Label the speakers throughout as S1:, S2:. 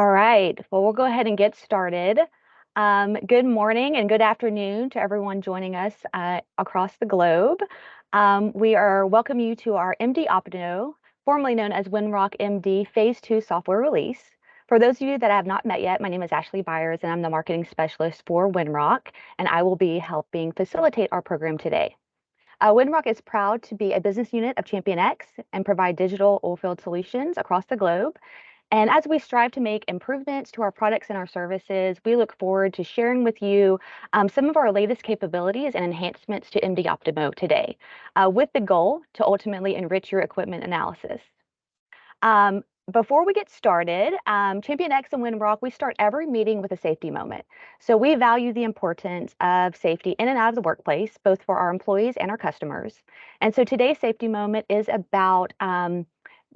S1: All right, well, we'll go ahead and get started. Good morning and good afternoon to everyone joining us across the globe. We are welcoming you to our MD Optimo, formerly known as Windrock MD Phase 2 software release. For those of you that I have not met yet, my name is Ashley Byers and I'm the marketing specialist for Windrock, and I will be helping facilitate our program today. Windrock is proud to be a business unit of ChampionX and provide digital oilfield solutions across the globe. And as we strive to make improvements to our products and our services, we look forward to sharing with you some of our latest capabilities and enhancements to MD Optimo today, with the goal to ultimately enrich your equipment analysis. Before we get started, ChampionX and Windrock, we start every meeting with a safety moment. So we value the importance of safety in and out of the workplace, both for our employees and our customers. And so today's safety moment is about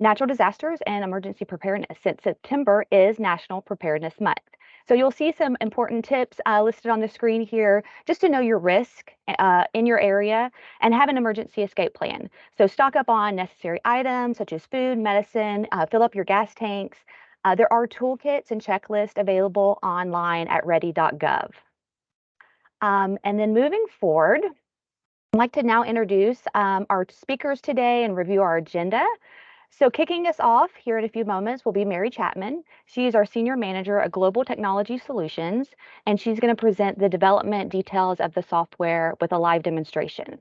S1: natural disasters and emergency preparedness, since September is National Preparedness Month. So you'll see some important tips listed on the screen here, just to know your risk in your area and have an emergency escape plan. So stock up on necessary items such as food, medicine, fill up your gas tanks. There are toolkits and checklists available online at ready.gov. And then moving forward, I'd like to now introduce our speakers today and review our agenda. So kicking us off here in a few moments will be Mary Chapman. She is our Senior Manager of Global Technology Solutions, and she's going to present the development details of the software with a live demonstration.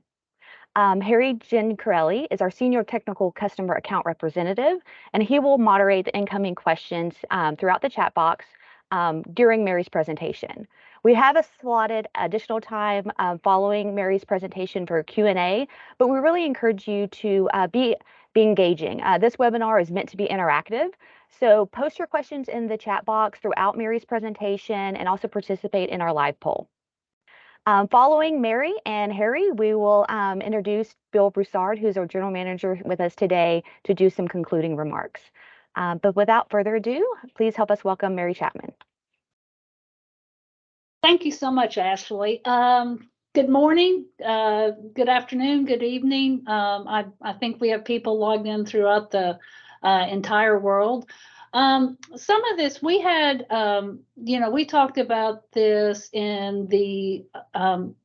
S1: Harry Giancarelli is our Senior Technical Customer Account Representative, and he will moderate the incoming questions throughout the chat box during Mary's presentation. We have a slotted additional time following Mary's presentation for Q&A, but we really encourage you to be engaging. This webinar is meant to be interactive, so post your questions in the chat box throughout Mary's presentation and also participate in our live poll. Following Mary and Harry, we will introduce Bill Broussard, who's our General Manager with us today, to do some concluding remarks. But without further ado, please help us welcome Mary Chapman.
S2: Thank you so much, Ashley. Good morning, good afternoon, good evening. I think we have people logged in throughout the entire world. Some of this we had, we talked about this in the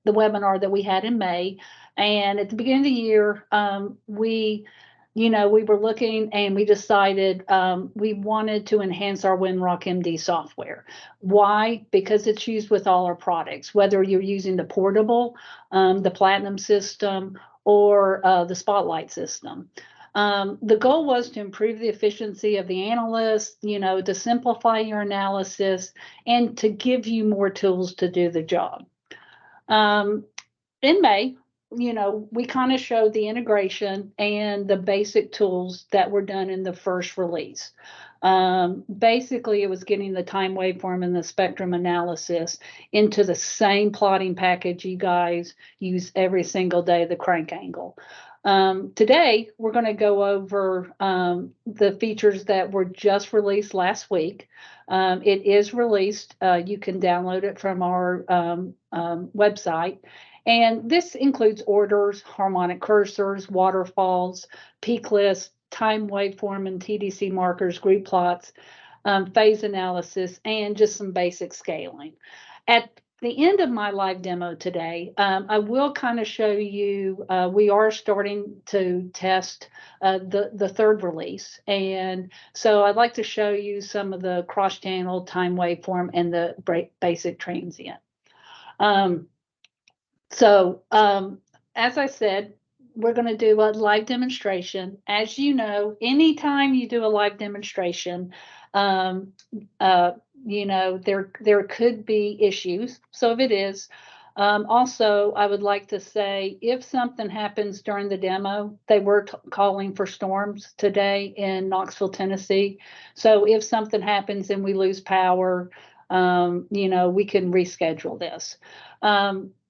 S2: webinar that we had in May, and at the beginning of the year, we were looking and we decided we wanted to enhance our Windrock MD software. Why? Because it's used with all our products, whether you're using the portable, the Platinum system, or the Spotlight system. The goal was to improve the efficiency of the analyst, to simplify your analysis and to give you more tools to do the job. In May, we kind of showed the integration and the basic tools that were done in the first release. Basically, it was getting the time waveform and the spectrum analysis into the same plotting package you guys use every single day, the crank angle. Today, we're going to go over the features that were just released last week. It is released. You can download it from our website. And this includes orders, harmonic cursors, waterfalls, peak lists, time waveform and TDC markers, group plots, phase analysis, and just some basic scaling. At the end of my live demo today, I will kind of show you, we are starting to test the third release. And so I'd like to show you some of the cross-channel time waveform and the basic transient. As I said, we're going to do a live demonstration. As you know, anytime you do a live demonstration, there could be issues. So if it is, also, I would like to say, if something happens during the demo, they were calling for storms today in Knoxville, Tennessee. So if something happens and we lose power, we can reschedule this.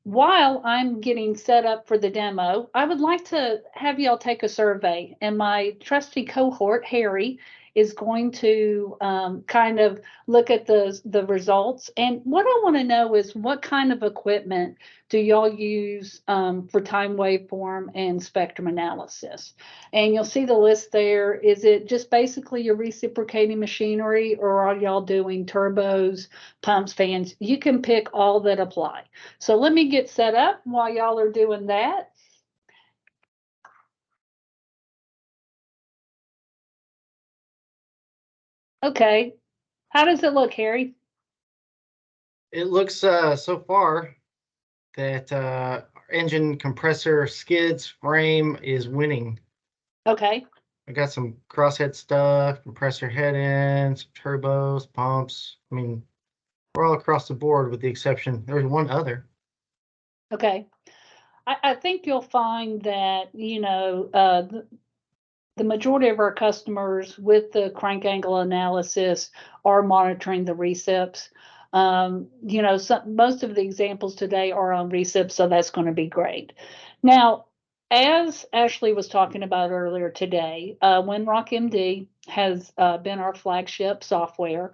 S2: While I'm getting set up for the demo, I would like to have y'all take a survey. And my trusty cohort, Harry, is going to kind of look at the results. And what I want to know is what kind of equipment do y'all use for time waveform and spectrum analysis? And you'll see the list there. Is it just basically your reciprocating machinery, or are y'all doing turbos, pumps, fans? You can pick all that apply. So let me get set up while y'all are doing that. Okay. How does it look, Harry?
S3: It looks so far that engine compressor skids frame is winning.
S2: Okay.
S3: I got some crosshead stuff, compressor head ends, turbos, pumps. I mean, we're all across the board with the exception. There's one other.
S2: Okay. I think you'll find that, the majority of our customers with the crank angle analysis are monitoring the recips. Most of the examples today are on recips, so that's going to be great. Now, as Ashley was talking about earlier today, Windrock MD has been our flagship software.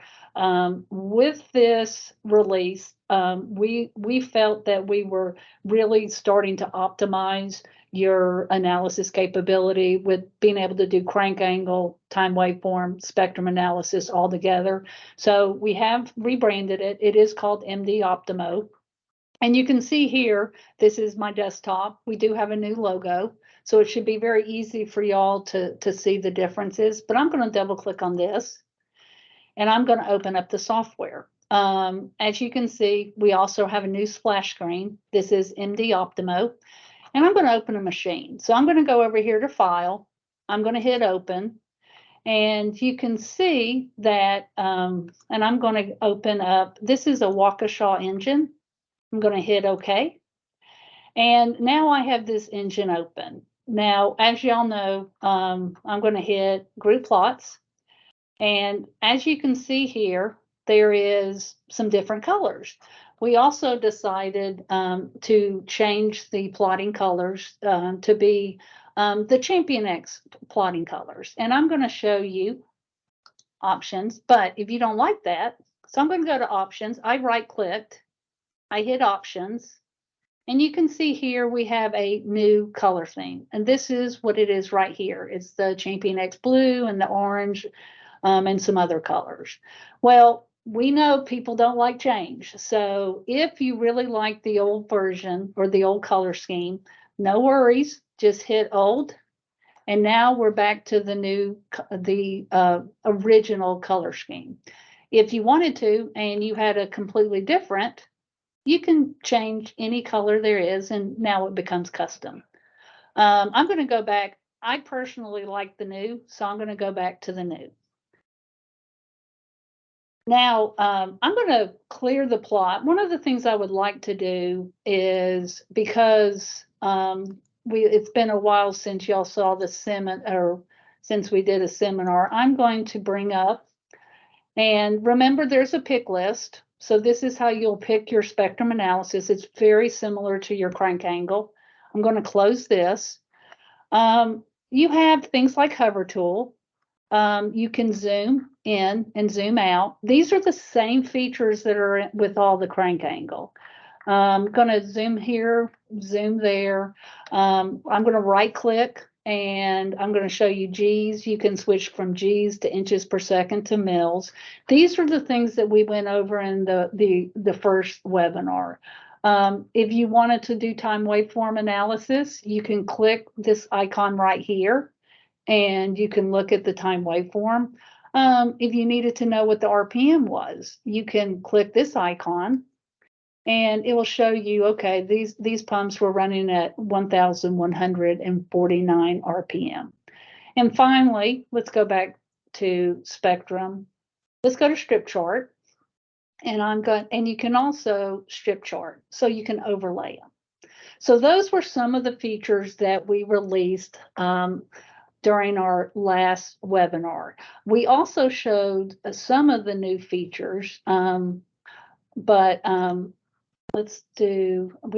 S2: With this release, we felt that we were really starting to optimize your analysis capability with being able to do crank angle, time waveform, spectrum analysis all together. So we have rebranded it. It is called MD Optimo. And you can see here, this is my desktop. We do have a new logo, so it should be very easy for y'all to see the differences. But I'm going to double click on this, and I'm going to open up the software. As you can see, we also have a new splash screen. This is MD Optimo. And I'm going to open a machine. So I'm going to go over here to File. I'm going to hit Open. And you can see that, and I'm going to open up, this is a Waukesha engine. I'm going to hit OK. And now I have this engine open. Now, as y'all know, I'm going to hit Group Plots. And as you can see here, there is some different colors. We also decided to change the plotting colors to be the Champion X plotting colors. And I'm going to show you options, but if you don't like that, so I'm going to go to options. I right clicked, I hit options, and you can see here we have a new color theme. And this is what it is right here. It's the Champion X blue and the orange and some other colors. Well, we know people don't like change. So if you really like the old version or the old color scheme, no worries, just hit old. And now we're back to the original color scheme. If you wanted to, and you had a completely different, you can change any color there is, and now it becomes custom. I'm going to go back. I personally like the new, so I'm going to go back to the new. Now, I'm going to clear the plot. One of the things I would like to do is, because it's been a while since y'all saw the seminar, or since we did a seminar, I'm going to bring up, and remember there's a pick list. So this is how you'll pick your spectrum analysis. It's very similar to your crank angle. I'm going to close this. You have things like hover tool. You can zoom in and zoom out. These are the same features that are with all the crank angle. I'm going to zoom here, zoom there. I'm going to right click, and I'm going to show you G's. You can switch from G's to inches per second to mils. These are the things that we went over in the first webinar. If you wanted to do time waveform analysis, you can click this icon right here, and you can look at the time waveform. If you needed to know what the RPM was, you can click this icon, and it will show you, okay, these pumps were running at 1,149 RPM. And finally, let's go back to spectrum. Let's go to strip chart, and you can also strip chart, so you can overlay them. So those were some of the features that we released during our last webinar. We also showed some of the new features, we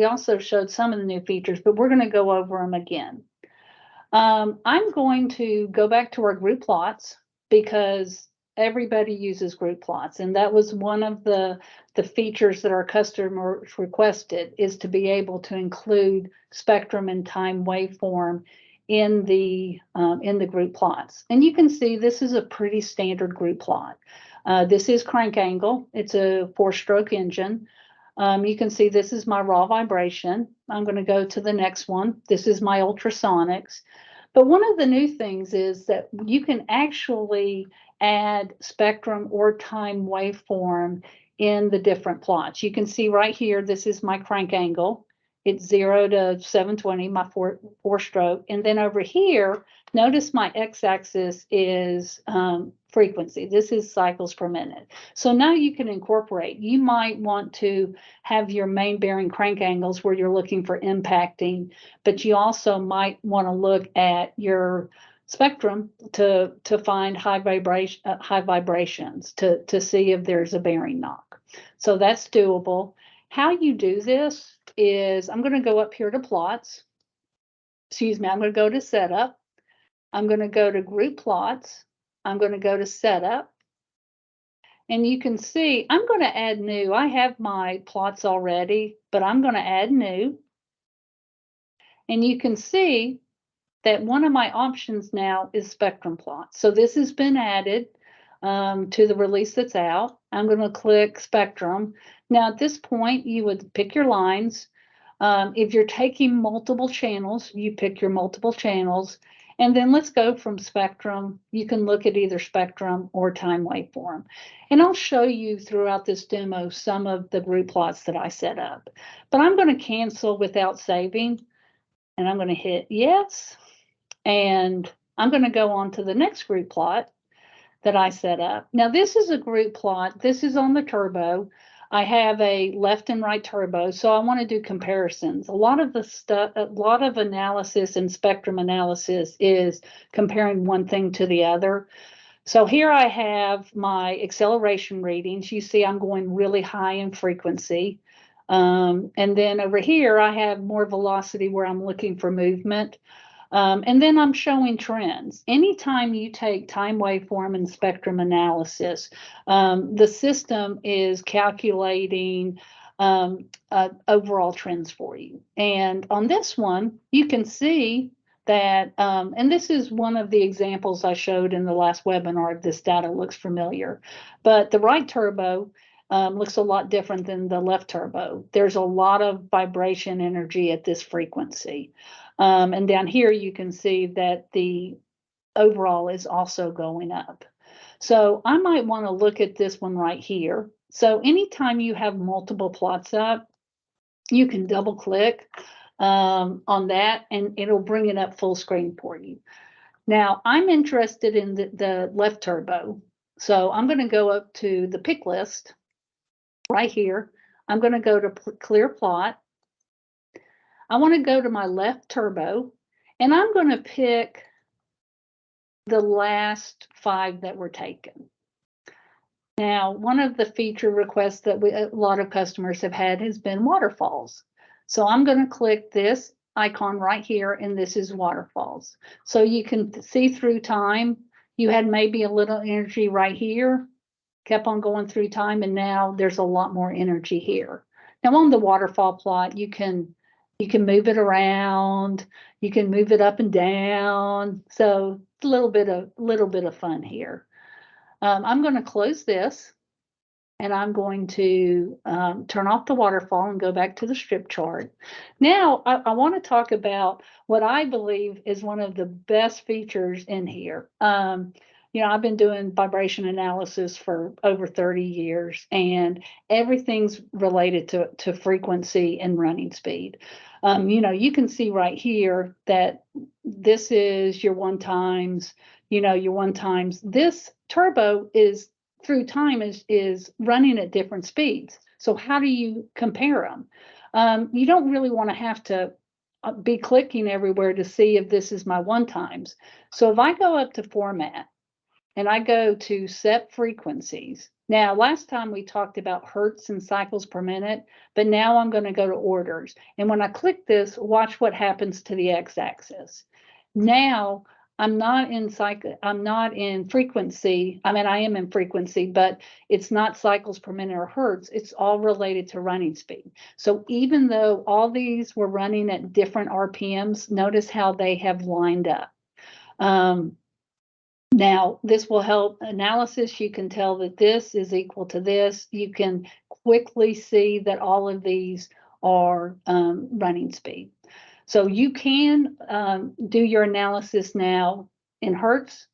S2: also showed some of the new features, but we're going to go over them again. I'm going to go back to our group plots. because everybody uses group plots. And that was one of the features that our customers requested, is to be able to include spectrum and time waveform in the group plots. And you can see this is a pretty standard group plot. This is crank angle. It's a 4-stroke engine. You can see this is my raw vibration. I'm going to go to the next one. This is my ultrasonics. But one of the new things is that you can actually add spectrum or time waveform in the different plots. You can see right here, this is my crank angle. It's 0 to 720, my 4-stroke. And then over here, notice my x-axis is frequency. This is cycles per minute. So now you can incorporate. You might want to have your main bearing crank angles where you're looking for impacting, but you also might want to look at your spectrum to find high vibrations to see if there's a bearing knock. So that's doable. How you do this is, I'm going to go up here to plots. Excuse me, I'm going to go to setup. I'm going to go to group plots. I'm going to go to setup. And you can see I'm going to add new. I have my plots already, but I'm going to add new. And you can see that one of my options now is spectrum plot. So this has been added to the release that's out. I'm going to click spectrum. Now at this point, you would pick your lines. If you're taking multiple channels, you pick your multiple channels. And then let's go from spectrum. You can look at either spectrum or time waveform. And I'll show you throughout this demo some of the group plots that I set up. But I'm going to cancel without saving. And I'm going to hit yes. And I'm going to go on to the next group plot that I set up. Now, this is a group plot. This is on the turbo. I have a left and right turbo, so I want to do comparisons. A lot of the stuff, a lot of analysis and spectrum analysis is comparing one thing to the other. So here I have my acceleration readings. You see I'm going really high in frequency. And then over here, I have more velocity where I'm looking for movement. And then I'm showing trends. Anytime you take time waveform and spectrum analysis, the system is calculating overall trends for you. And on this one, you can see that, and this is one of the examples I showed in the last webinar. This data looks familiar, but the right turbo looks a lot different than the left turbo. There's a lot of vibration energy at this frequency. And down here, you can see that the overall is also going up. So I might want to look at this one right here. So anytime you have multiple plots up, you can double click on that and it'll bring it up full screen for you. Now I'm interested in the left turbo. So I'm going to go up to the pick list right here. I'm going to go to clear plot. I want to go to my left turbo, and I'm going to pick the last 5 that were taken. Now, one of the feature requests that a lot of customers have had has been waterfalls. So I'm going to click this icon right here, and this is waterfalls. So you can see through time, you had maybe a little energy right here, kept on going through time, and now there's a lot more energy here. Now on the waterfall plot, you can move it around, you can move it up and down. So it's a little bit of fun here. I'm going to close this, and I'm going to turn off the waterfall and go back to the strip chart. Now I want to talk about what I believe is one of the best features in here. You know, I've been doing vibration analysis for over 30 years, and everything's related to frequency and running speed. You know, you can see right here that this is your 1 times, you know, your 1 times. This turbo is through time is running at different speeds. So how do you compare them? You don't really want to have to be clicking everywhere to see if this is my 1 times. So if I go up to format, and I go to set frequencies. Now, last time we talked about hertz and cycles per minute, but now I'm going to go to orders. And when I click this, watch what happens to the x-axis. Now I'm not in frequency. I mean, I am in frequency, but it's not cycles per minute or hertz. It's all related to running speed. So even though all these were running at different RPMs, notice how they have lined up. Now, this will help analysis. You can tell that this is equal to this. You can quickly see that all of these are running speed. So you can do your analysis now in hertz,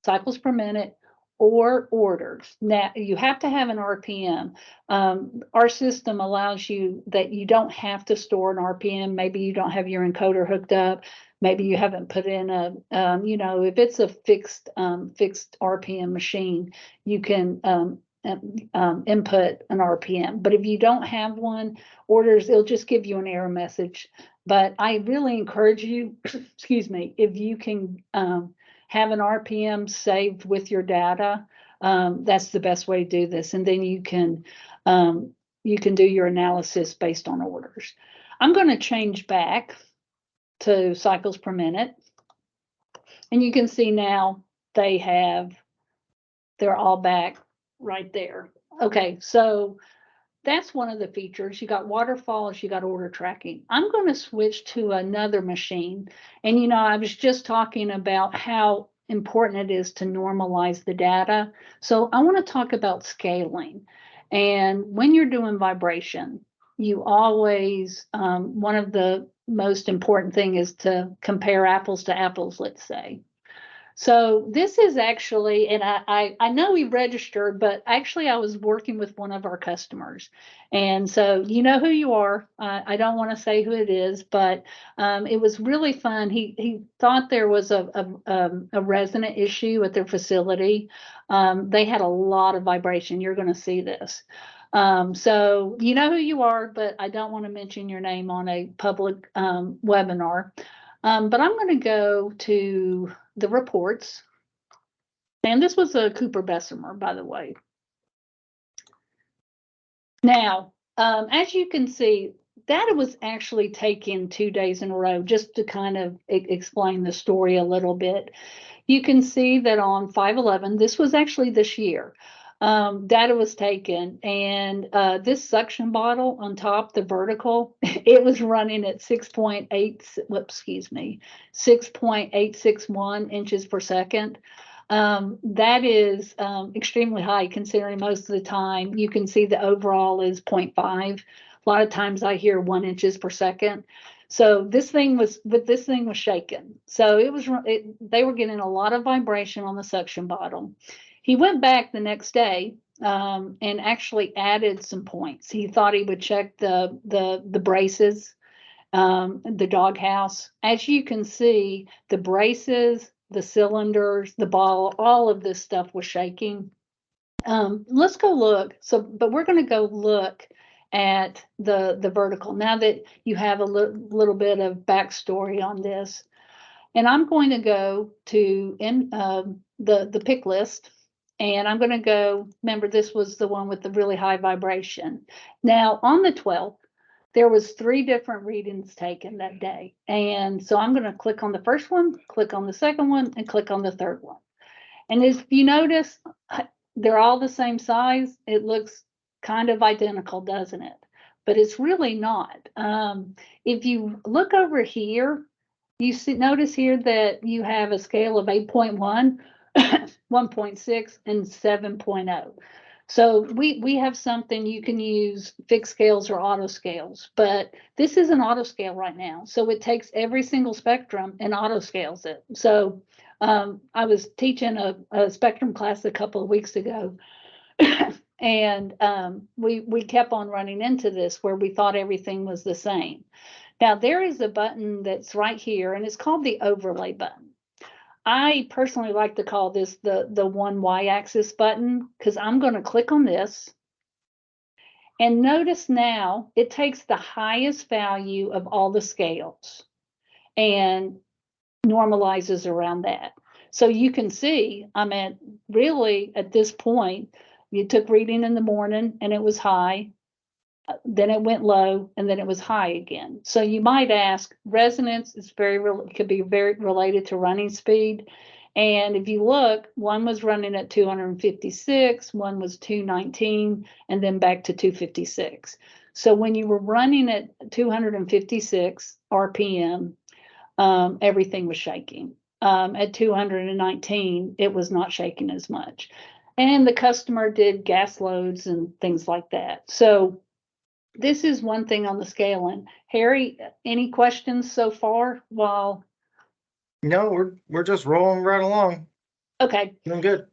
S2: cycles per minute, or orders. Now, you have to have an RPM. Our system allows you that you don't have to store an RPM. Maybe you don't have your encoder hooked up. Maybe you haven't put in a, if it's a fixed RPM machine, you can input an RPM. But if you don't have one, orders, it'll just give you an error message. But I really encourage you, excuse me, if you can have an RPM saved with your data, that's the best way to do this. And then you can do your analysis based on orders. I'm going to change back to cycles per minute. And you can see now they're all back right there. Okay, so that's one of the features. You got waterfalls, you got order tracking. I'm going to switch to another machine. And, I was just talking about how important it is to normalize the data. So I want to talk about scaling. And when you're doing vibration, you always, one of the most important thing is to compare apples to apples, let's say. So this is actually, and I know we registered, but actually I was working with one of our customers. And so you know who you are. I don't want to say who it is, but it was really fun. He thought there was a resonant issue at their facility. They had a lot of vibration. You're going to see this. So you know who you are, but I don't want to mention your name on a public webinar. But I'm going to go to the reports. And this was a Cooper Bessemer, by the way. Now, as you can see, data was actually taken 2 days in a row, just to kind of explain the story a little bit. You can see that on 5/11, this was actually this year, data was taken, and this suction bottle on top, the vertical, it was running at 6.861 inches per second. That is extremely high considering most of the time you can see the overall is 0.5. A lot of times I hear 1 inches per second. So this thing was shaking. So they were getting a lot of vibration on the suction bottle. He went back the next day and actually added some points. He thought he would check the braces, the doghouse. As you can see, the braces, the cylinders, the ball, all of this stuff was shaking. Let's go look. But we're going to go look at the vertical now that you have a little bit of backstory on this. And I'm going to go to the pick list. And I'm going to go, remember, this was the one with the really high vibration. Now, on the 12th, there was 3 different readings taken that day. And so I'm going to click on the first one, click on the second one, and click on the third one. And if you notice, they're all the same size. It looks kind of identical, doesn't it? But it's really not. If you look over here, notice here that you have a scale of 8.1, 1.6, and 7.0. So we have something you can use fixed scales or auto scales, but this is an auto scale right now. So it takes every single spectrum and auto scales it. So I was teaching a spectrum class a couple of weeks ago, and we kept on running into this where we thought everything was the same. Now there is a button that's right here, and it's called the overlay button. I personally like to call this the one y-axis button, because I'm going to click on this. And notice now it takes the highest value of all the scales and normalizes around that. So you can see, really at this point, you took reading in the morning and it was high. then it went low, and then it was high again. So you might ask, resonance is could be very related to running speed. And if you look, one was running at 256, one was 219, and then back to 256. So when you were running at 256 RPM, everything was shaking. At 219, it was not shaking as much. And the customer did gas loads and things like that. So this is one thing on the scaling. Harry, any questions so far? Well,
S3: No, we're just rolling right along.
S2: okay.
S3: Doing good.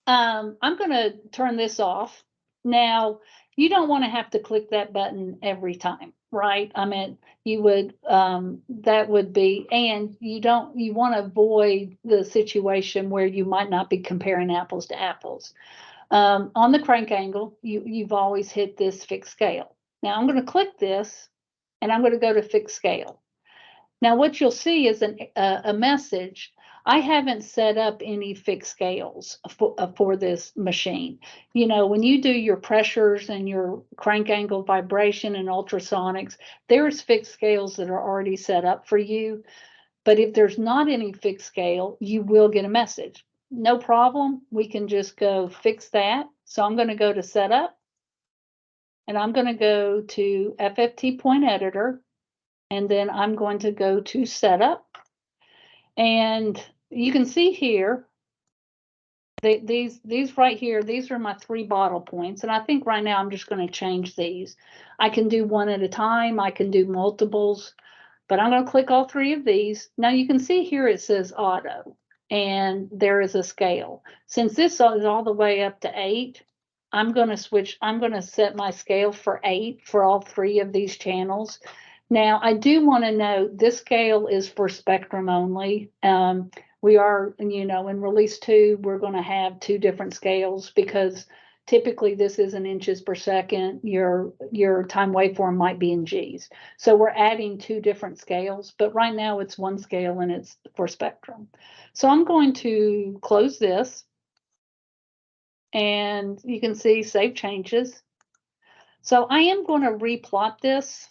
S2: I'm going to turn this off. Now, you don't want to have to click that button every time, right? I mean, you would, that would be, and you want to avoid the situation where you might not be comparing apples to apples. On the crank angle, you've always hit this fixed scale. Now I'm going to click this, and I'm going to go to fixed scale. Now what you'll see is a message. I haven't set up any fixed scales for this machine. You know, when you do your pressures and your crank angle vibration and ultrasonics, there's fixed scales that are already set up for you. But if there's not any fixed scale, you will get a message. No problem. We can just go fix that. So I'm going to go to setup, and I'm going to go to FFT point editor, and then I'm going to go to setup. And you can see here, these right here, these are my 3 bottle points. And I think right now I'm just going to change these. I can do one at a time. I can do multiples, but I'm going to click all 3 of these. Now you can see here it says auto, and there is a scale. Since this is all the way up to 8, I'm going to switch. I'm going to set my scale for 8 for all 3 of these channels. Now, I do want to note this scale is for spectrum only. We are, you know, in release 2, we're going to have 2 different scales because typically this is in inches per second. Your time waveform might be in Gs. So we're adding 2 different scales, but right now it's 1 scale and it's for spectrum. So I'm going to close this, and you can see save changes. So I am going to replot this.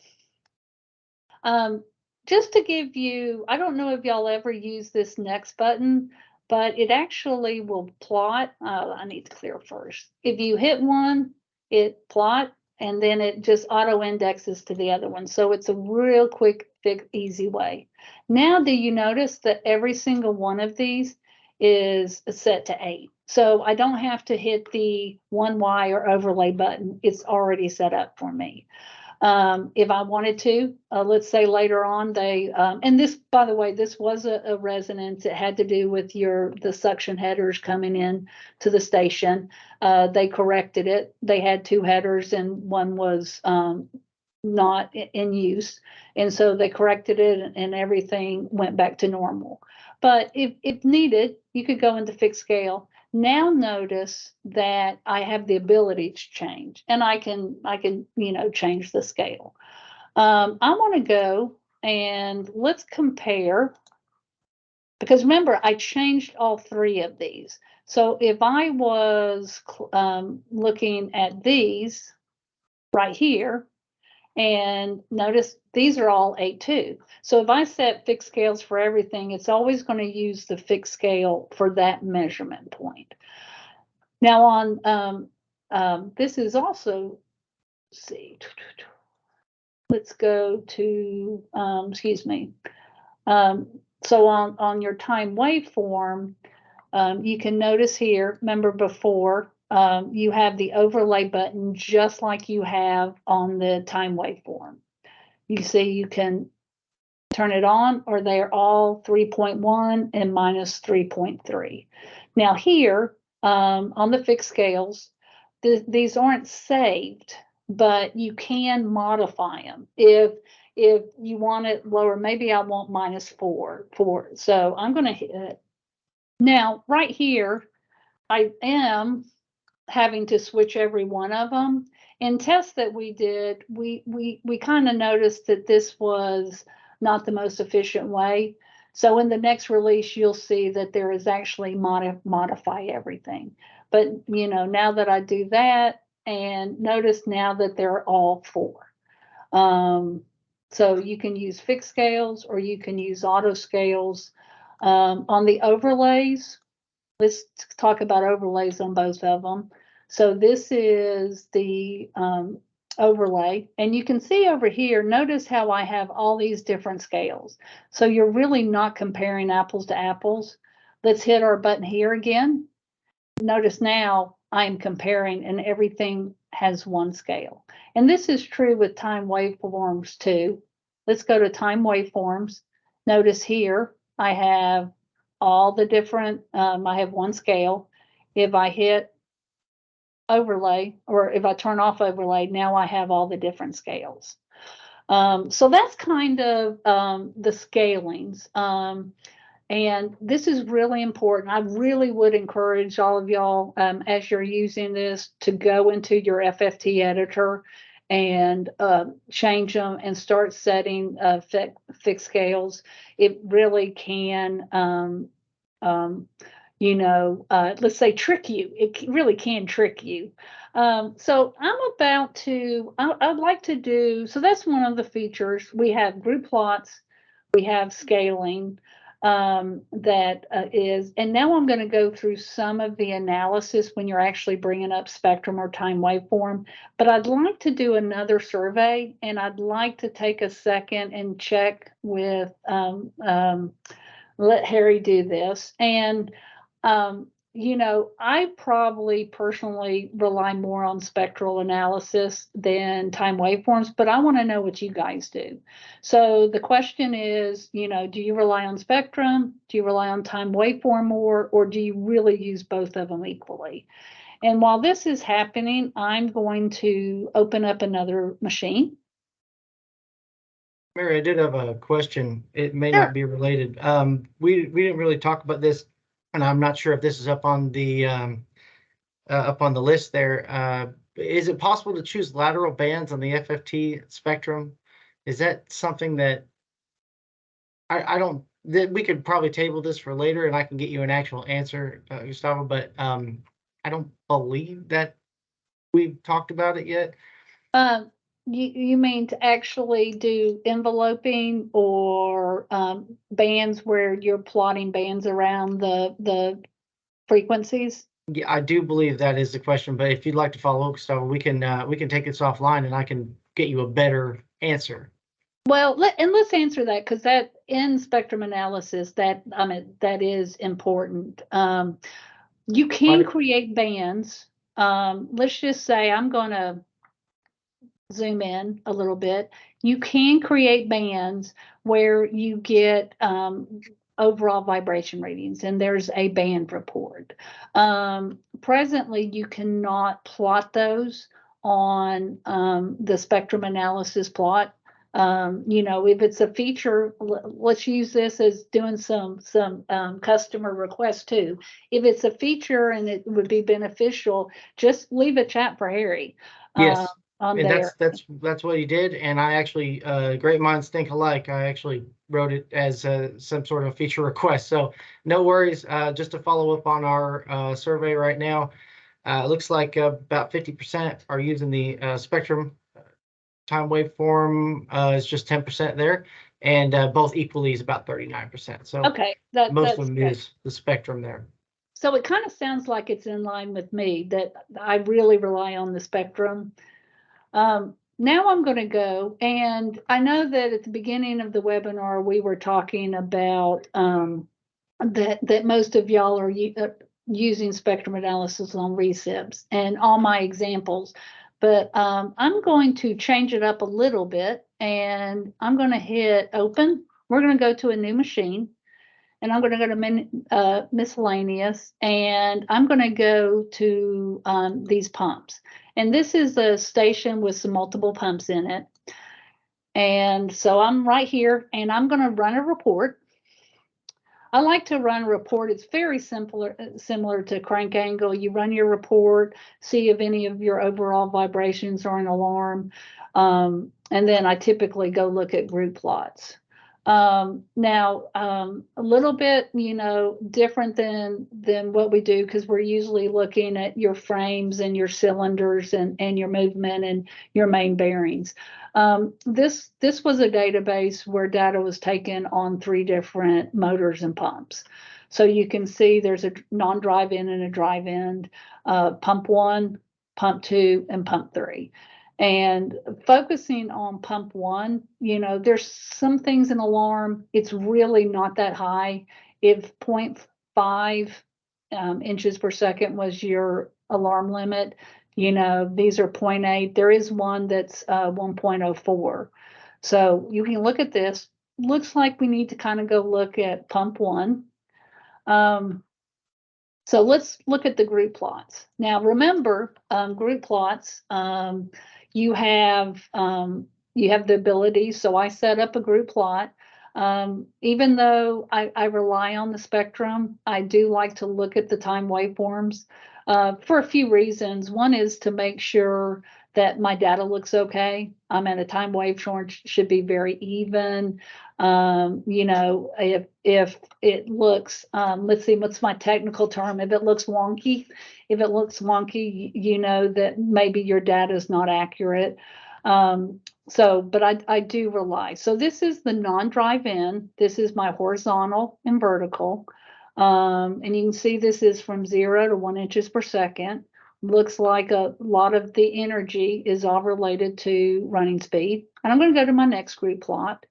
S2: Just to give you, I don't know if y'all ever use this next button, but it actually will plot. I need to clear first. If you hit one, it plot, and then it just auto indexes to the other one. So it's a real quick, easy way. Now, do you notice that every single one of these is set to 8? So I don't have to hit the 1Y or overlay button. It's already set up for me. If I wanted to, let's say later on they, and this, by the way, this was a resonance. It had to do with the suction headers coming in to the station. They corrected it. They had 2 headers and one was not in use. And so they corrected it and everything went back to normal. But if needed, you could go into fixed scale. Now notice that I have the ability to change, and I can you know, change the scale. I want to go and let's compare, because remember I changed all 3 of these. So if I was looking at these right here, and notice these are all 8 too. So if I set fixed scales for everything, it's always going to use the fixed scale for that measurement point. Now on this is also, let's see, let's go to, excuse me. So on your time waveform, you can notice here, remember before, you have the overlay button just like you have on the time waveform. You see you can turn it on, or they're all 3.1 and minus 3.3. Now here, on the fixed scales, these aren't saved, but you can modify them. If you want it lower, maybe I want -4. So I'm going to hit it. Now, right here, I am having to switch every one of them. In tests that we did, we kind of noticed that this was not the most efficient way. So in the next release, you'll see that there is actually modify everything. But, you know, now that I do that and notice now that they're all 4. So you can use fixed scales or you can use auto scales. On the overlays, let's talk about overlays on both of them. So this is the overlay, and you can see over here, notice how I have all these different scales. So you're really not comparing apples to apples. Let's hit our button here again. Notice now I'm comparing and everything has one scale. And this is true with time waveforms too. Let's go to time waveforms. Notice here I have all the different, I have one scale. If I hit overlay, or if I turn off overlay, now I have all the different scales. So that's kind of the scalings. And this is really important. I really would encourage all of y'all, as you're using this, to go into your FFT editor and change them and start setting fixed scales. It really can, let's say trick you. It really can trick you. So I'd like to do, so that's one of the features. We have group plots, we have scaling. And now I'm going to go through some of the analysis when you're actually bringing up spectrum or time waveform, but I'd like to do another survey, and I'd like to take a second and check with, let Harry do this. And, I probably personally rely more on spectral analysis than time waveforms, but I want to know what you guys do. So the question is, do you rely on spectrum? Do you rely on time waveform more, or do you really use both of them equally? And while this is happening, I'm going to open up another machine.
S3: Mary, I did have a question. It may
S2: Sure.
S3: not be related. We didn't really talk about this, and I'm not sure if this is up on the list there. Is it possible to choose lateral bands on the FFT spectrum? Is that something that that we could probably table this for later, and I can get you an actual answer, Gustavo, but I don't believe that we've talked about it yet.
S2: You mean to actually do enveloping or bands where you're plotting bands around the frequencies?
S3: Yeah, I do believe that is the question, but if you'd like to follow up, Gustavo, we can take this offline and I can get you a better answer.
S2: Well, let's answer that, because that in spectrum analysis, that is important. You can create bands. Let's just say I'm going to zoom in a little bit. You can create bands where you get overall vibration readings, and there's a band report. Presently, you cannot plot those on the spectrum analysis plot. If it's a feature, let's use this as doing some customer requests too. If it's a feature and it would be beneficial, just leave a chat for Harry.
S3: Yes.
S2: On
S3: and
S2: there.
S3: that's what he did, and I actually great minds think alike. I actually wrote it as some sort of feature request, so no worries. Just to follow up on our survey right now, it looks like about 50% are using the spectrum time waveform. Is just 10% there, and both equally is about 39%. So
S2: okay,
S3: most of them use the spectrum there.
S2: So it kind of sounds like it's in line with me, that I really rely on the spectrum. Now I'm going to go, and I know that at the beginning of the webinar, we were talking about that most of y'all are using spectrum analysis on recipes and all my examples, but I'm going to change it up a little bit, and I'm going to hit open. We're going to go to a new machine, and I'm going to go to miscellaneous, and I'm going to go to these pumps. And this is a station with some multiple pumps in it. And so I'm right here, and I'm going to run a report. I like to run a report. It's very similar to crank angle. You run your report, see if any of your overall vibrations are an alarm. And then I typically go look at group plots. Now, a little bit, different than what we do, because we're usually looking at your frames and your cylinders and your movement and your main bearings. This was a database where data was taken on 3 different motors and pumps. So you can see there's a non-drive in and a drive end, pump 1, pump 2, and pump 3. And focusing on pump 1, there's some things in alarm, it's really not that high. If 0.5 inches per second was your alarm limit, these are 0.8. There is one that's 1.04. So you can look at this. Looks like we need to kind of go look at pump 1. So let's look at the group plots. Now, remember, group plots, you have the ability. So I set up a group plot. Even though I rely on the spectrum, I do like to look at the time waveforms for a few reasons. One is to make sure that my data looks okay. And a time waveform should be very even. If it looks, let's see, what's my technical term? If it looks wonky, you know that maybe your data is not accurate. But I do rely. So this is the non-drive in. This is my horizontal and vertical. And you can see this is from 0 to 1 inches per second. Looks like a lot of the energy is all related to running speed. And I'm going to go to my next group plot.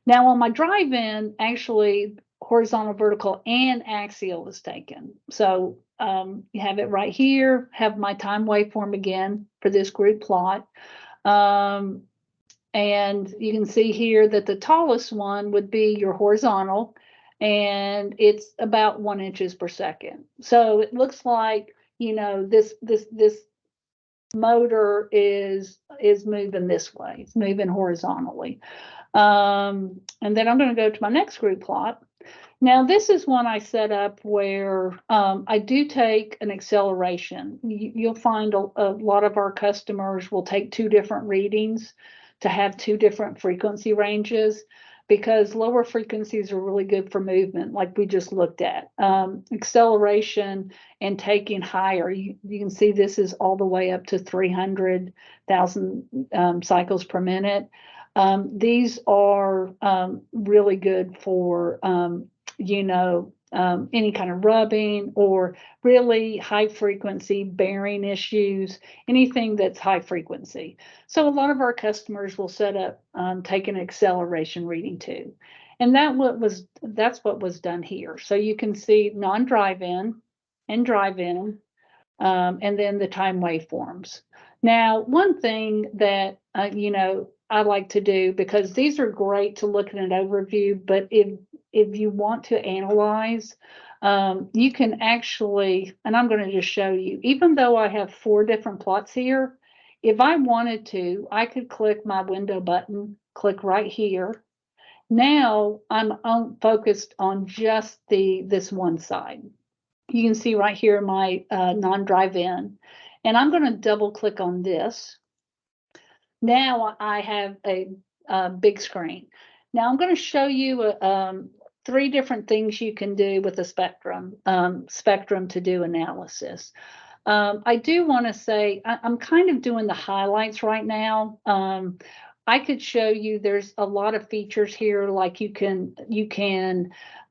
S2: Now on my drive in, actually horizontal, vertical, and axial is taken. So you have it right here, have my time waveform again for this group plot. And you can see here that the tallest one would be your horizontal, and it's about 1 inches per second. So it looks like, this motor is moving this way. It's moving horizontally. And then I'm going to go to my next group plot. Now, this is one I set up where I do take an acceleration. You'll find a lot of our customers will take 2 different readings to have 2 different frequency ranges, because lower frequencies are really good for movement, like we just looked at. Acceleration and taking higher, you can see this is all the way up to 300,000 cycles per minute. These are really good for, any kind of rubbing or really high frequency bearing issues, anything that's high frequency. So a lot of our customers will set up, take an acceleration reading too. And that's what was done here. So you can see non-drive in and drive in, and then the time waveforms. Now, one thing that, I like to do, because these are great to look at an overview, but if you want to analyze, you can actually, and I'm going to just show you, even though I have 4 different plots here, if I wanted to, I could click my window button, click right here. Now I'm focused on just this one side. You can see right here my non-drive in, and I'm going to double click on this. Now I have a big screen. Now I'm going to show you 3 different things you can do with the spectrum to do analysis. I do want to say I'm kind of doing the highlights right now. I could show you there's a lot of features here, like you can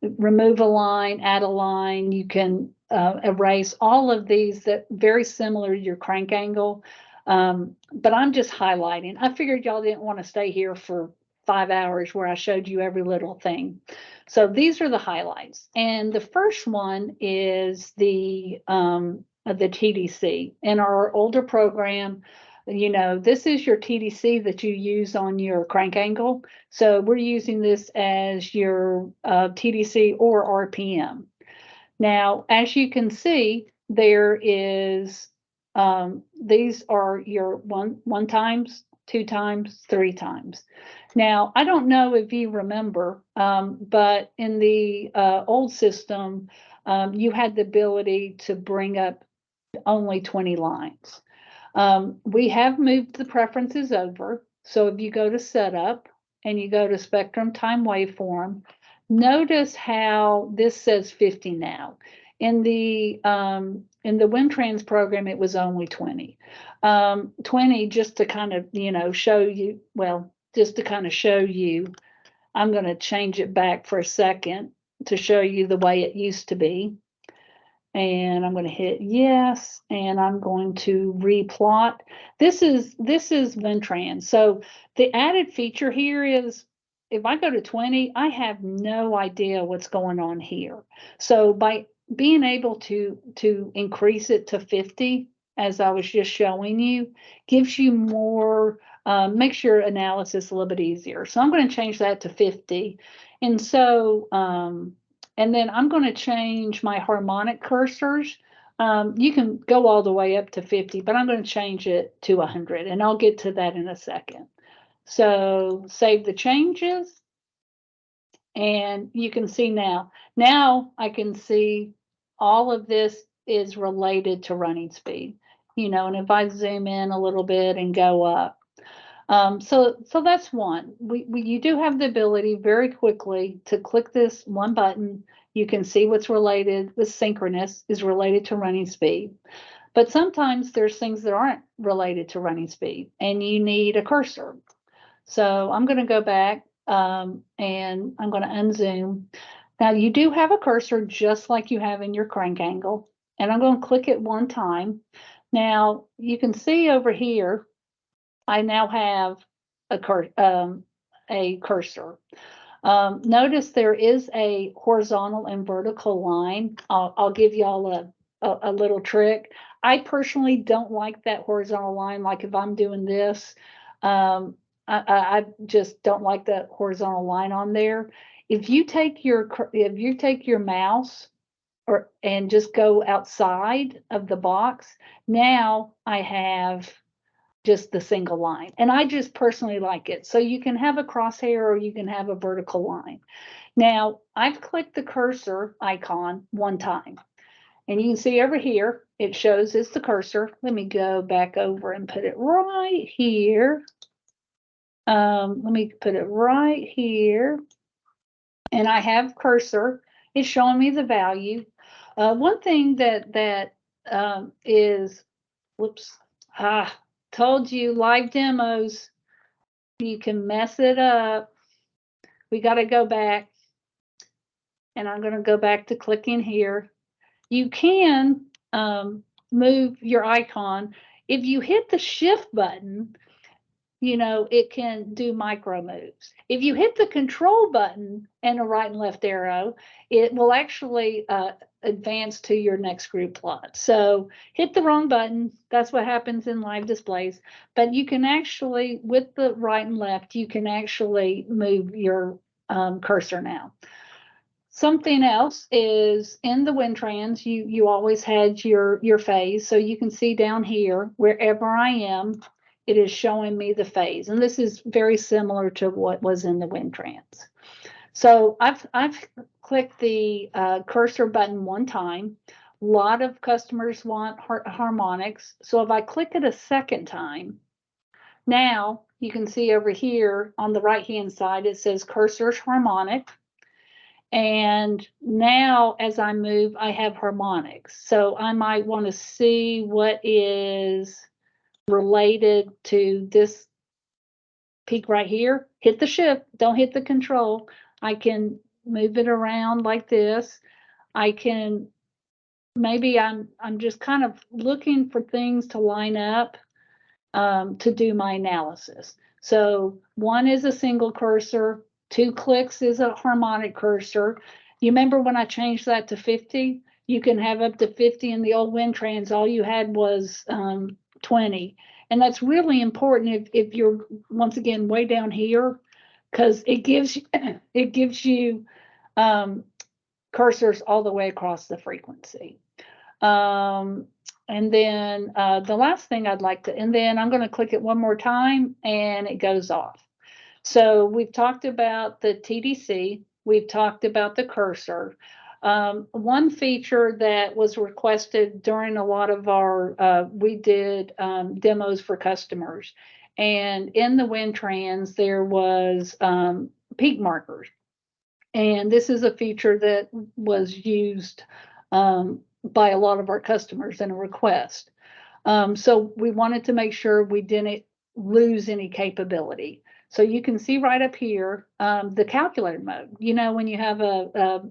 S2: remove a line, add a line, you can erase all of these that very similar to your crank angle. But I'm just highlighting. I figured y'all didn't want to stay here for 5 hours where I showed you every little thing. So these are the highlights. And the first one is the TDC. In our older program, this is your TDC that you use on your crank angle. So we're using this as your TDC or RPM. Now, as you can see, there is, these are your one times, 2 times, 3 times. Now, I don't know if you remember, but in the old system, you had the ability to bring up only 20 lines. We have moved the preferences over. So if you go to setup and you go to spectrum time waveform, notice how this says 50 now. In the Windtrans program, it was only 20. 20 just to kind of, show you, well, just to kind of show you, I'm going to change it back for a second to show you the way it used to be. And I'm going to hit yes, and I'm going to replot. This is Windtrans. So the added feature here is if I go to 20, I have no idea what's going on here. So by being able to increase it to 50, as I was just showing you, gives you more, makes your analysis a little bit easier. So I'm going to change that to 50. And so, and then I'm going to change my harmonic cursors. You can go all the way up to 50, but I'm going to change it to 100, and I'll get to that in a second. So save the changes, and you can see now. Now I can see all of this is related to running speed, and if I zoom in a little bit and go up, so that's one. You do have the ability very quickly to click this one button. You can see what's related with synchronous is related to running speed. But sometimes there's things that aren't related to running speed and you need a cursor. So I'm going to go back and I'm going to unzoom. Now you do have a cursor just like you have in your crank angle. And I'm going to click it one time. Now you can see over here, I now have a cursor. Notice there is a horizontal and vertical line. I'll give y'all a little trick. I personally don't like that horizontal line. Like if I'm doing this, I just don't like that horizontal line on there. If you take your mouse and just go outside of the box, now I have just the single line. And I just personally like it. So you can have a crosshair or you can have a vertical line. Now I've clicked the cursor icon one time and you can see over here, it shows it's the cursor. Let me go back over and put it right here. Let me put it right here. And I have cursor. It's showing me the value. One thing that is, whoops, told you live demos, you can mess it up. We got to go back, and I'm going to go back to clicking here. You can move your icon. If you hit the shift button, it can do micro moves. If you hit the control button and a right and left arrow, it will actually advance to your next group plot. So hit the wrong button. That's what happens in live displays. But you can actually, with the right and left, you can actually move your cursor now. Something else is in the Windtrans, you always had your phase. So you can see down here, wherever I am, it is showing me the phase. And this is very similar to what was in the Windtrans. So I've clicked the cursor button one time. A lot of customers want harmonics. So if I click it a second time, now you can see over here on the right-hand side, it says cursor's harmonic. And now as I move, I have harmonics. So I might want to see what is related to this peak right here. Hit the shift, don't hit the control. I can move it around like this. I can, maybe I'm just kind of looking for things to line up to do my analysis. So one is a single cursor, 2 clicks is a harmonic cursor. You remember when I changed that to 50? You can have up to 50 in the old Windtrans. All you had was 20. And that's really important if you're, once again, way down here, because it gives you cursors all the way across the frequency. And then the last thing I'd like to, and then I'm going to click it one more time and it goes off. So we've talked about the TDC. We've talked about the cursor. One feature that was requested during a lot of our, we did demos for customers. And in the WinTrans, there was peak markers. And this is a feature that was used by a lot of our customers in a request. So we wanted to make sure we didn't lose any capability. So you can see right up here, the calculator mode. You know, when you have a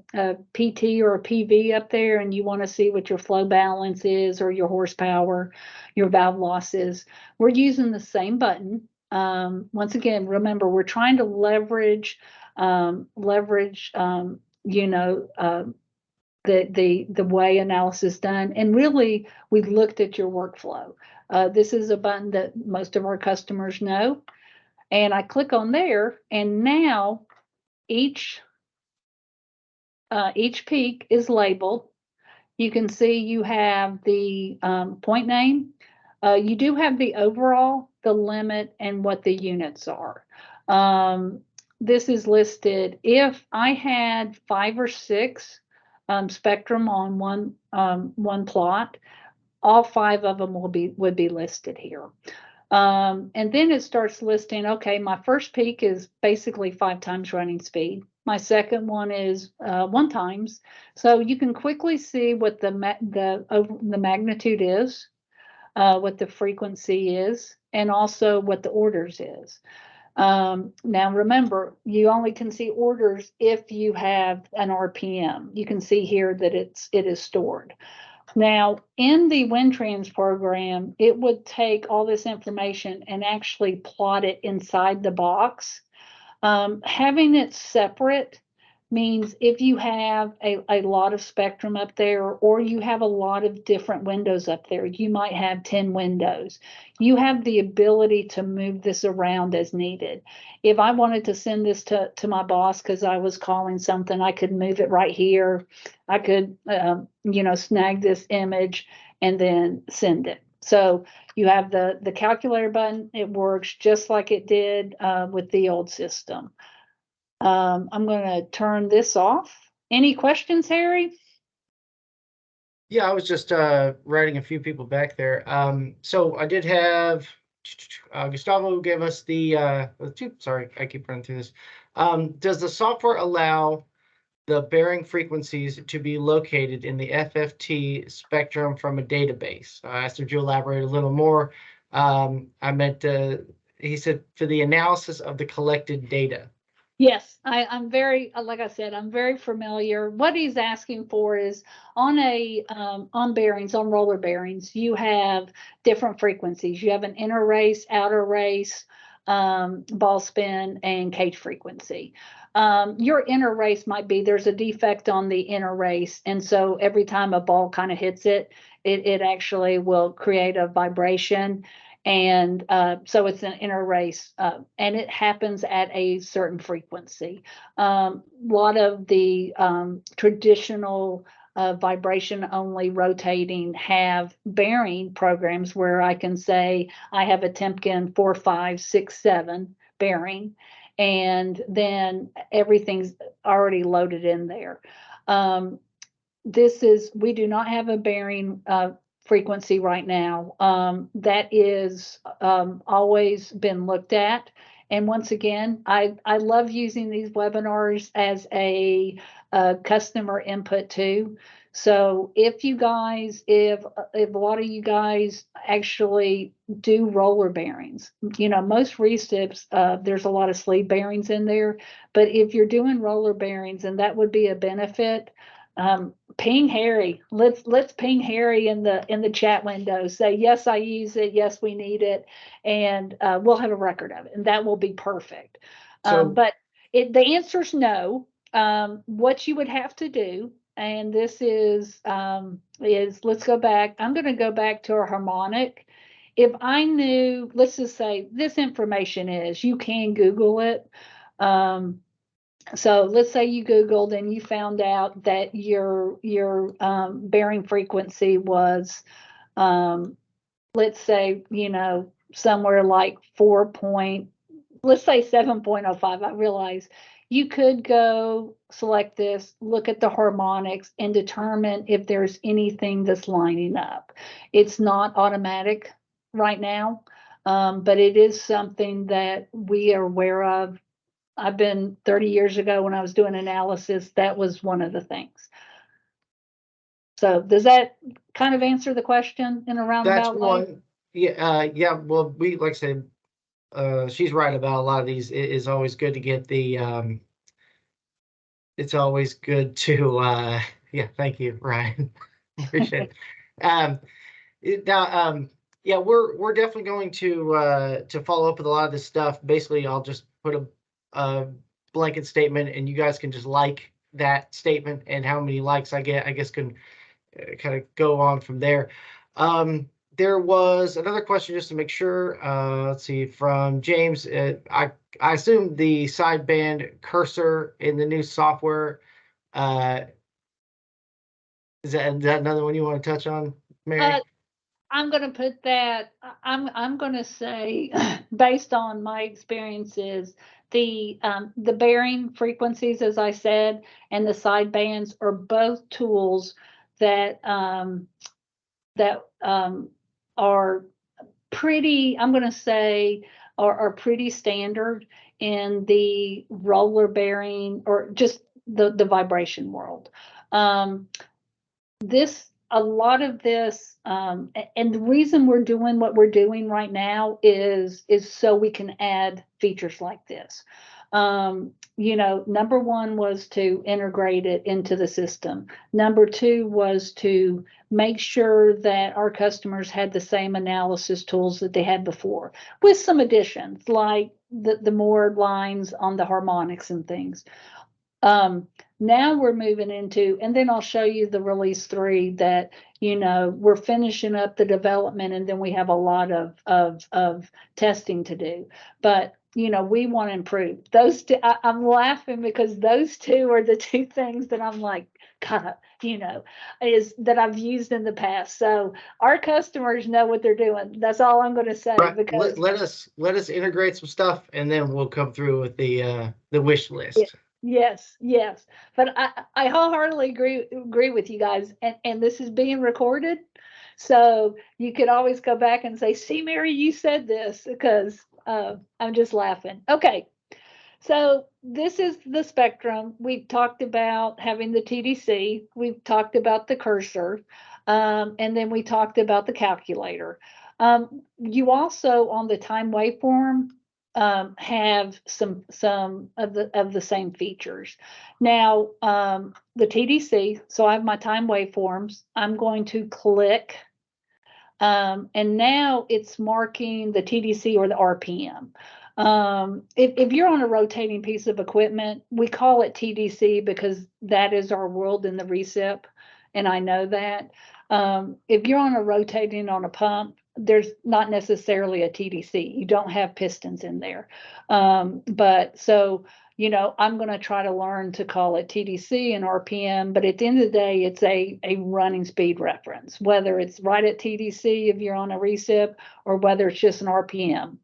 S2: PT or a PV up there and you want to see what your flow balance is or your horsepower, your valve losses, we're using the same button. Once again, remember, we're trying to leverage, you know, the way analysis is done. And really, we looked at your workflow. This is a button that most of our customers know. And I click on there, and now each peak is labeled. You can see you have the point name. You do have the overall, the limit, and what the units are. This is listed. If I had 5 or 6 spectrum on one plot, all 5 of them would be listed here. And then it starts listing, okay, my first peak is basically 5 times running speed. My second one is 1 times. So you can quickly see what the magnitude is, what the frequency is, and also what the orders is. Now remember, you only can see orders if you have an RPM. You can see here that it is stored. Now, in the WinTrans program, it would take all this information and actually plot it inside the box. Having it separate means if you have a lot of spectrum up there, or you have a lot of different windows up there, you might have 10 windows. You have the ability to move this around as needed. If I wanted to send this to my boss because I was calling something, I could move it right here. I could, you know, snag this image and then send it. So you have the calculator button. It works just like it did with the old system. I'm going to turn this off. Any questions, Harry?
S3: Yeah, I was just writing a few people back there. So I did have Gustavo gave us the sorry, I keep running through this. Does the software allow the bearing frequencies to be located in the FFT spectrum from a database? I asked him to elaborate a little more. I meant, he said, for the analysis of the collected data.
S2: Yes, I'm very, like I said, I'm very familiar. What he's asking for is on on bearings, on roller bearings, you have different frequencies. You have an inner race, outer race, ball spin, and cage frequency. Your inner race might be there's a defect on the inner race, and so every time a ball kind of hits it, it actually will create a vibration. And so it's an inner race, and it happens at a certain frequency. A lot of the traditional vibration only rotating have bearing programs where I can say I have a Temkin 4, 5, 6, 7 bearing, and then everything's already loaded in there. We do not have a bearing frequency right now. That is always been looked at. And once again, I love using these webinars as a customer input too. So if you guys, if a lot of you guys actually do roller bearings, you know, most recips, there's a lot of sleeve bearings in there, but if you're doing roller bearings, and that would be a benefit, ping Harry. Let's ping Harry in the chat window. Say, yes, I use it. Yes, we need it. And we'll have a record of it, and that will be perfect. But the answer is no. What you would have to do, and this is let's go back. I'm going to go back to a harmonic. If I knew, let's just say this information is, you can Google it. So let's say you Googled and you found out that your bearing frequency was, let's say, you know, somewhere like let's say 7.05. I realize you could go select this, look at the harmonics, and determine if there's anything that's lining up. It's not automatic right now, but it is something that we are aware of. I've been 30 years ago when I was doing analysis, that was one of the things. So does that kind of answer the question in a
S3: That's
S2: roundabout way?
S3: one. Yeah, yeah. Well, we like I said, she's right about a lot of these. It is always good to get the. It's always good to. Yeah, thank you, Ryan. Appreciate it. Now, yeah, we're definitely going to follow up with a lot of this stuff. Basically, I'll just put a blanket statement, and you guys can just like that statement, and how many likes I get, I guess, can kind of go on from there. There was another question just to make sure. Let's see, from James. I assume the sideband cursor in the new software. Uh, is that another one you want to touch on, Mary?
S2: I'm going to put that. I'm going to say, based on my experiences, the bearing frequencies, as I said, and the sidebands are both tools that are pretty. I'm going to say are pretty standard in the roller bearing or just the vibration world. This a lot of this and the reason we're doing what we're doing right now is so we can add features like this. Number one was to integrate it into the system. Number two was to make sure that our customers had the same analysis tools that they had before, with some additions like the more lines on the harmonics and things. Now we're moving into, and then I'll show you the release 3 that, we're finishing up the development, and then we have a lot of testing to do. But, we want to improve those two. I'm laughing because those two are the two things that I'm like, God, is that I've used in the past. So our customers know what they're doing. That's all I'm going to say.
S3: Right.
S2: Because
S3: Let us integrate some stuff, and then we'll come through with the wish list.
S2: yes, yes. But I wholeheartedly agree with you guys. And this is being recorded. So you could always go back and say, see, Mary, you said this, because I'm just laughing. Okay. So this is the spectrum. We've talked about having the TDC. We've talked about the cursor. And then we talked about the calculator. You also, on the time waveform, have some of the same features. Now, the TDC, so I have my time waveforms. I'm going to click, and now it's marking the TDC or the RPM. If you're on a rotating piece of equipment, we call it TDC because that is our world in the recip, and I know that. If you're on a rotating on a pump, there's not necessarily a TDC. You don't have pistons in there. But so, I'm going to try to learn to call it TDC and RPM, but at the end of the day, it's a running speed reference, whether it's right at TDC if you're on a recip or whether it's just an RPM.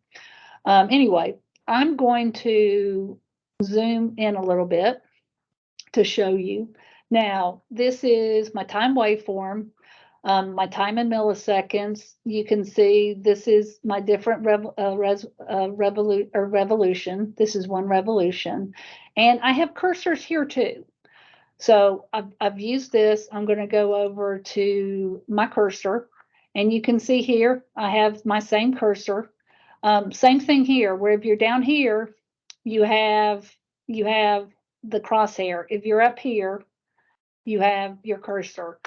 S2: Anyway, I'm going to zoom in a little bit to show you. Now, this is my time waveform, my time in milliseconds. You can see this is my different revolution. This is one revolution. And I have cursors here too. So I've used this. I'm going to go over to my cursor. And you can see here, I have my same cursor. Same thing here, where if you're down here, you have the crosshair. If you're up here, you have your cursor.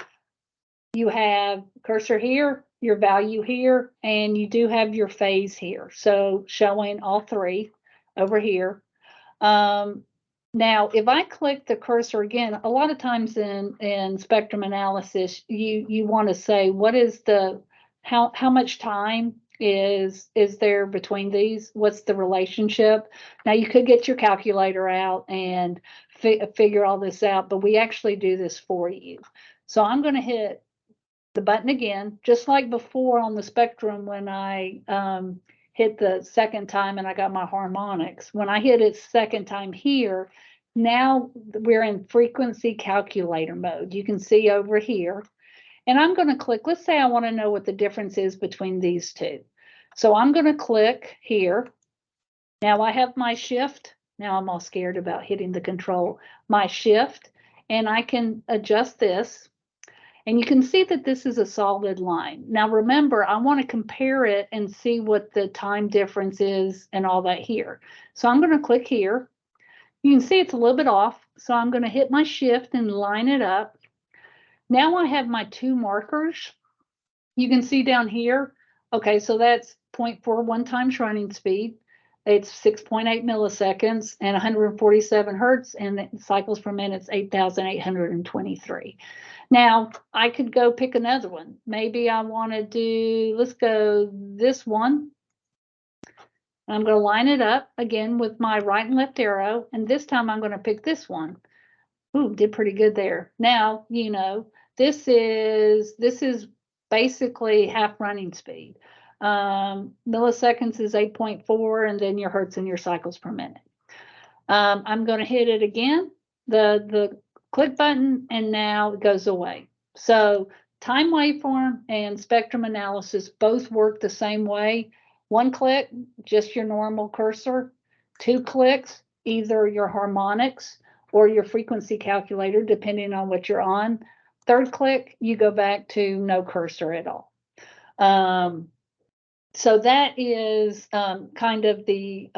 S2: You have cursor here, your value here, and you do have your phase here. So showing all three over here. Now, if I click the cursor again, a lot of times in spectrum analysis, you want to say what is the how much time is there between these? What's the relationship? Now you could get your calculator out and figure all this out, but we actually do this for you. So I'm going to hit the button again, just like before on the spectrum when I hit the second time and I got my harmonics. When I hit it second time here, now we're in frequency calculator mode. You can see over here. And I'm going to click, let's say I want to know what the difference is between these two. So I'm going to click here. Now I have my shift. Now I'm all scared about hitting the control. My shift, and I can adjust this. And you can see that this is a solid line. Now remember, I want to compare it and see what the time difference is and all that here. So I'm going to click here. You can see it's a little bit off. So I'm going to hit my shift and line it up. Now I have my two markers. You can see down here, okay, so that's 0.41 times running speed. It's 6.8 milliseconds and 147 hertz, and the cycles per minute is 8,823. Now, I could go pick another one. Maybe I want to do, let's go this one. I'm going to line it up again with my right and left arrow, and this time I'm going to pick this one. Ooh, did pretty good there. Now, you know, this is basically half running speed. Milliseconds is 8.4, and then your hertz and your cycles per minute. I'm going to hit it again, the click button, and now it goes away. So time waveform and spectrum analysis both work the same way. One click, just your normal cursor. Two clicks, either your harmonics or your frequency calculator, depending on what you're on. Third click, you go back to no cursor at all. So that is kind of the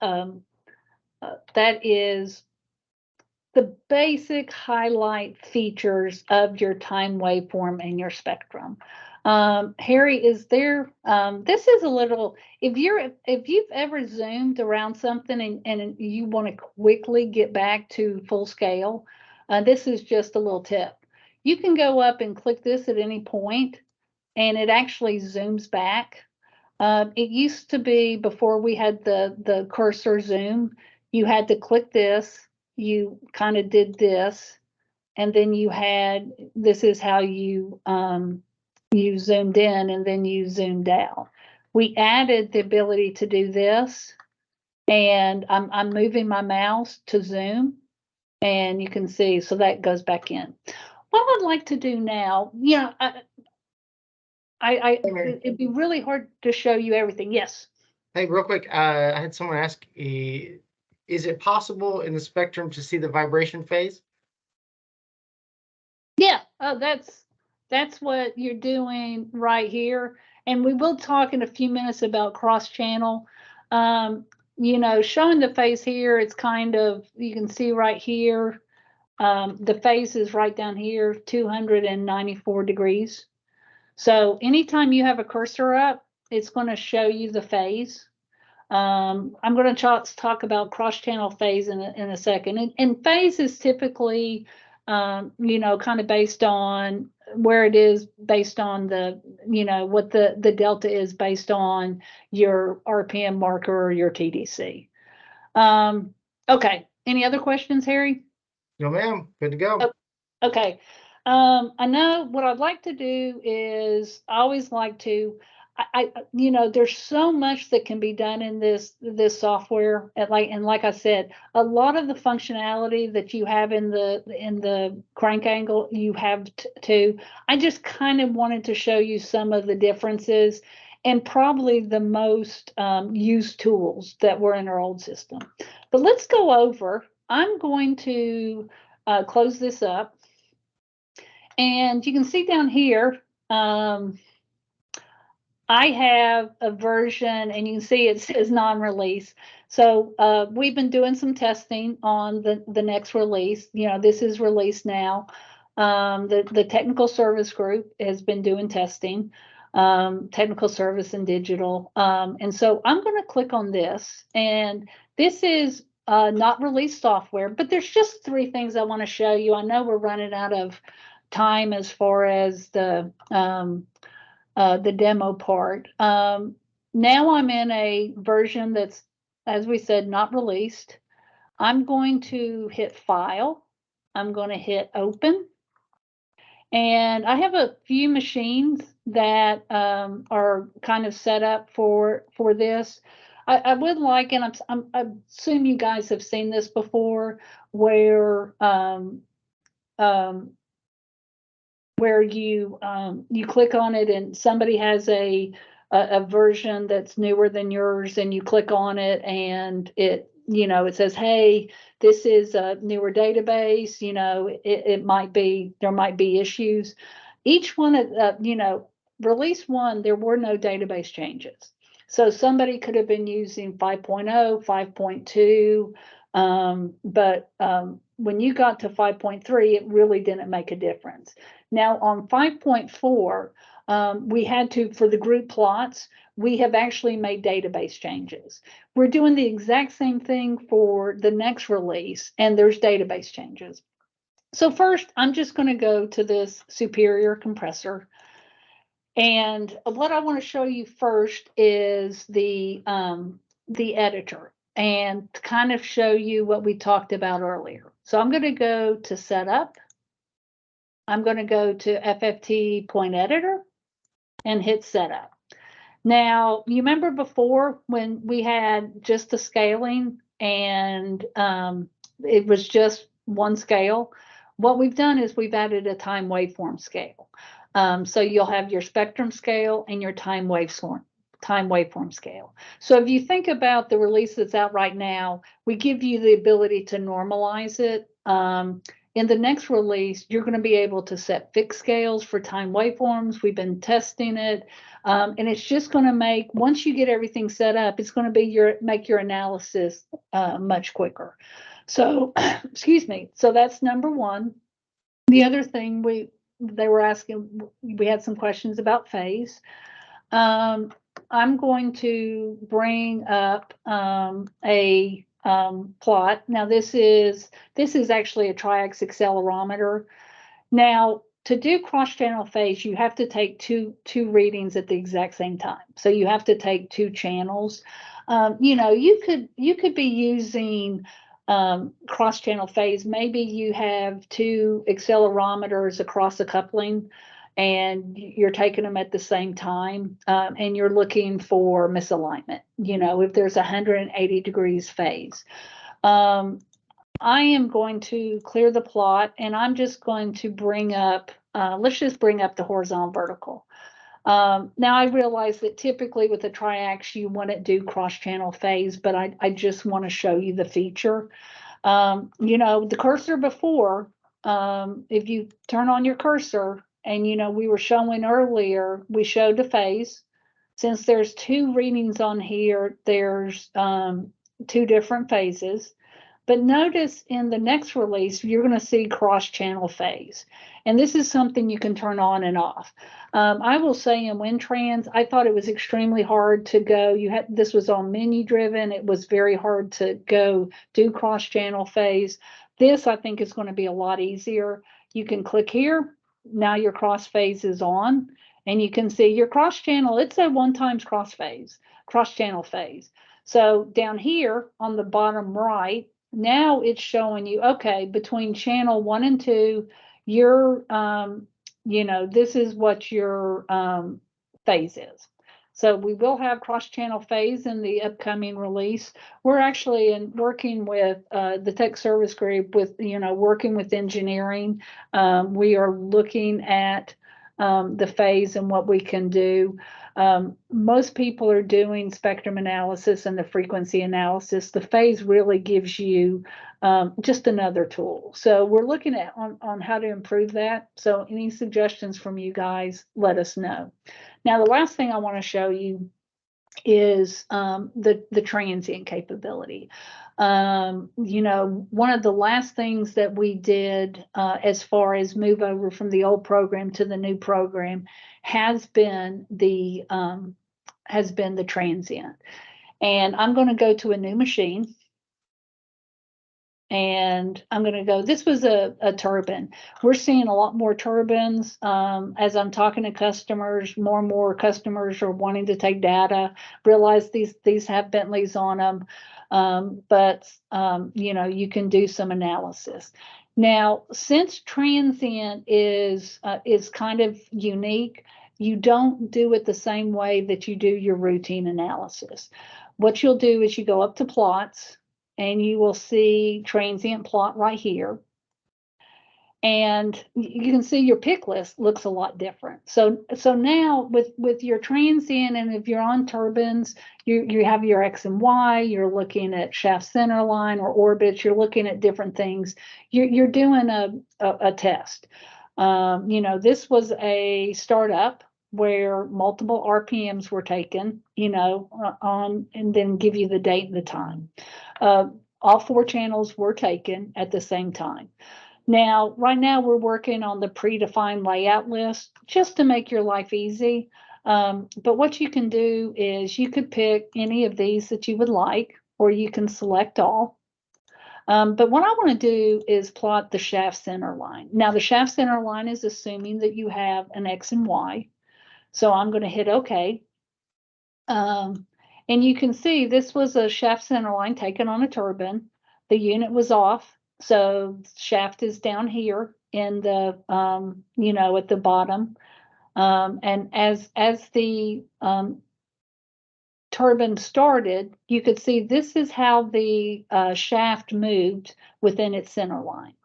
S2: that is the basic highlight features of your time waveform and your spectrum. Harry, is there, this is a little, if you've ever zoomed around something and you want to quickly get back to full scale, this is just a little tip. You can go up and click this at any point and it actually zooms back. It used to be, before we had the cursor zoom, you had to click this, you kind of did this, and then you had, this is how you you zoomed in and then you zoomed out. We added the ability to do this, and I'm moving my mouse to zoom, and you can see, so that goes back in. What I'd like to do now, yeah, it'd be really hard to show you everything. Yes.
S3: Hey, real quick, I had someone ask, is it possible in the spectrum to see the vibration phase?
S2: Yeah, that's what you're doing right here. And we will talk in a few minutes about cross-channel. You know, showing the phase here, it's kind of, you can see right here, the phase is right down here, 294 degrees. So anytime you have a cursor up, it's going to show you the phase. I'm going to talk about cross-channel phase in a second. And phase is typically, you know, kind of based on where it is, based on the, you know, what the delta is based on your RPM marker or your TDC. Okay. Any other questions, Harry?
S3: No, ma'am. Good to go.
S2: Okay. I know what I'd like to do is, I always like to, you know, there's so much that can be done in this software. And like I said, a lot of the functionality that you have in the crank angle, you have too. I just kind of wanted to show you some of the differences and probably the most used tools that were in our old system. But let's go over. I'm going to close this up. And you can see down here, I have a version, and you can see it says non-release. So we've been doing some testing on the next release. You know, this is released now. The technical service group has been doing testing, technical service and digital. And so I'm going to click on this, and this is not released software, but there's just 3 things I want to show you. I know we're running out of time as far as the demo part. Now I'm in a version that's, as we said, not released. I'm going to hit File. I'm going to hit Open. And I have a few machines that are kind of set up for this. I would like, and I assume you guys have seen this before, where you click on it and somebody has a version that's newer than yours, and you click on it and it says, hey, this is a newer database. It might be, there might be issues. Each one of release 1, there were no database changes. So somebody could have been using 5.0, 5.2, but when you got to 5.3, it really didn't make a difference. Now on 5.4, we had to, for the group plots, we have actually made database changes. We're doing the exact same thing for the next release, and there's database changes. So first, I'm just going to go to this superior compressor. And what I want to show you first is the editor, and to kind of show you what we talked about earlier. So I'm going to go to Setup. I'm going to go to FFT Point Editor and hit Setup. Now, you remember before when we had just the scaling and it was just one scale? What we've done is we've added a time waveform scale. So you'll have your spectrum scale and your time waveform scale. So if you think about the release that's out right now, we give you the ability to normalize it. In the next release, you're going to be able to set fixed scales for time waveforms. We've been testing it. And it's just going to make, once you get everything set up, it's going to be make your analysis much quicker. So, excuse me. So that's number one. The other thing they were asking, we had some questions about phase. I'm going to bring up a plot. Now this is actually a tri-axis accelerometer. Now, to do cross-channel phase, you have to take two readings at the exact same time. So you have to take 2 channels. You could be using cross-channel phase. Maybe you have 2 accelerometers across a coupling, and you're taking them at the same time, and you're looking for misalignment. If there's 180 degrees phase. I am going to clear the plot, and I'm just going to bring up, let's just bring up the horizontal vertical. Now I realize that typically with a triax, you wouldn't do cross-channel phase, but I just want to show you the feature. The cursor before, if you turn on your cursor, and we were showing earlier, we showed the phase. Since there's 2 readings on here, there's 2 different phases. But notice in the next release, you're going to see cross-channel phase. And this is something you can turn on and off. I will say in WinTrans, I thought it was extremely hard to go. This was all menu driven. It was very hard to go do cross-channel phase. This, I think, is going to be a lot easier. You can click here. Now your cross phase is on. And you can see your cross-channel. It's a 1 times cross-channel phase. So down here on the bottom right, now it's showing you, okay, between channel 1 and 2, your, this is what your phase is. So we will have cross-channel phase in the upcoming release. We're actually working with the tech service group with, working with engineering. We are looking at the phase and what we can do. Most people are doing spectrum analysis and the frequency analysis. The phase really gives you just another tool. So we're looking at on how to improve that. So any suggestions from you guys, let us know. Now, the last thing I want to show you is the transient capability. One of the last things that we did as far as move over from the old program to the new program has been the transient. And I'm going to go to a new machine. And I'm going to go, this was a turbine. We're seeing a lot more turbines. As I'm talking to customers, more and more customers are wanting to take data, realize these have Bentleys on them. But you can do some analysis. Now, since transient is kind of unique, you don't do it the same way that you do your routine analysis. What you'll do is you go up to plots and you will see transient plot right here. And you can see your pick list looks a lot different. So now with your transient, and if you're on turbines, you have your X and Y, you're looking at shaft center line or orbits, you're looking at different things. You're doing a test. This was a startup where multiple RPMs were taken, on, and then give you the date and the time. All 4 channels were taken at the same time. Now, right now we're working on the predefined layout list just to make your life easy. But what you can do is you could pick any of these that you would like, or you can select all. But what I want to do is plot the shaft center line. Now, the shaft center line is assuming that you have an X and Y. So I'm going to hit OK. And you can see this was a shaft center line taken on a turbine. The unit was off. So shaft is down here in the, at the bottom. And as the turbine started, you could see this is how the shaft moved within its center line.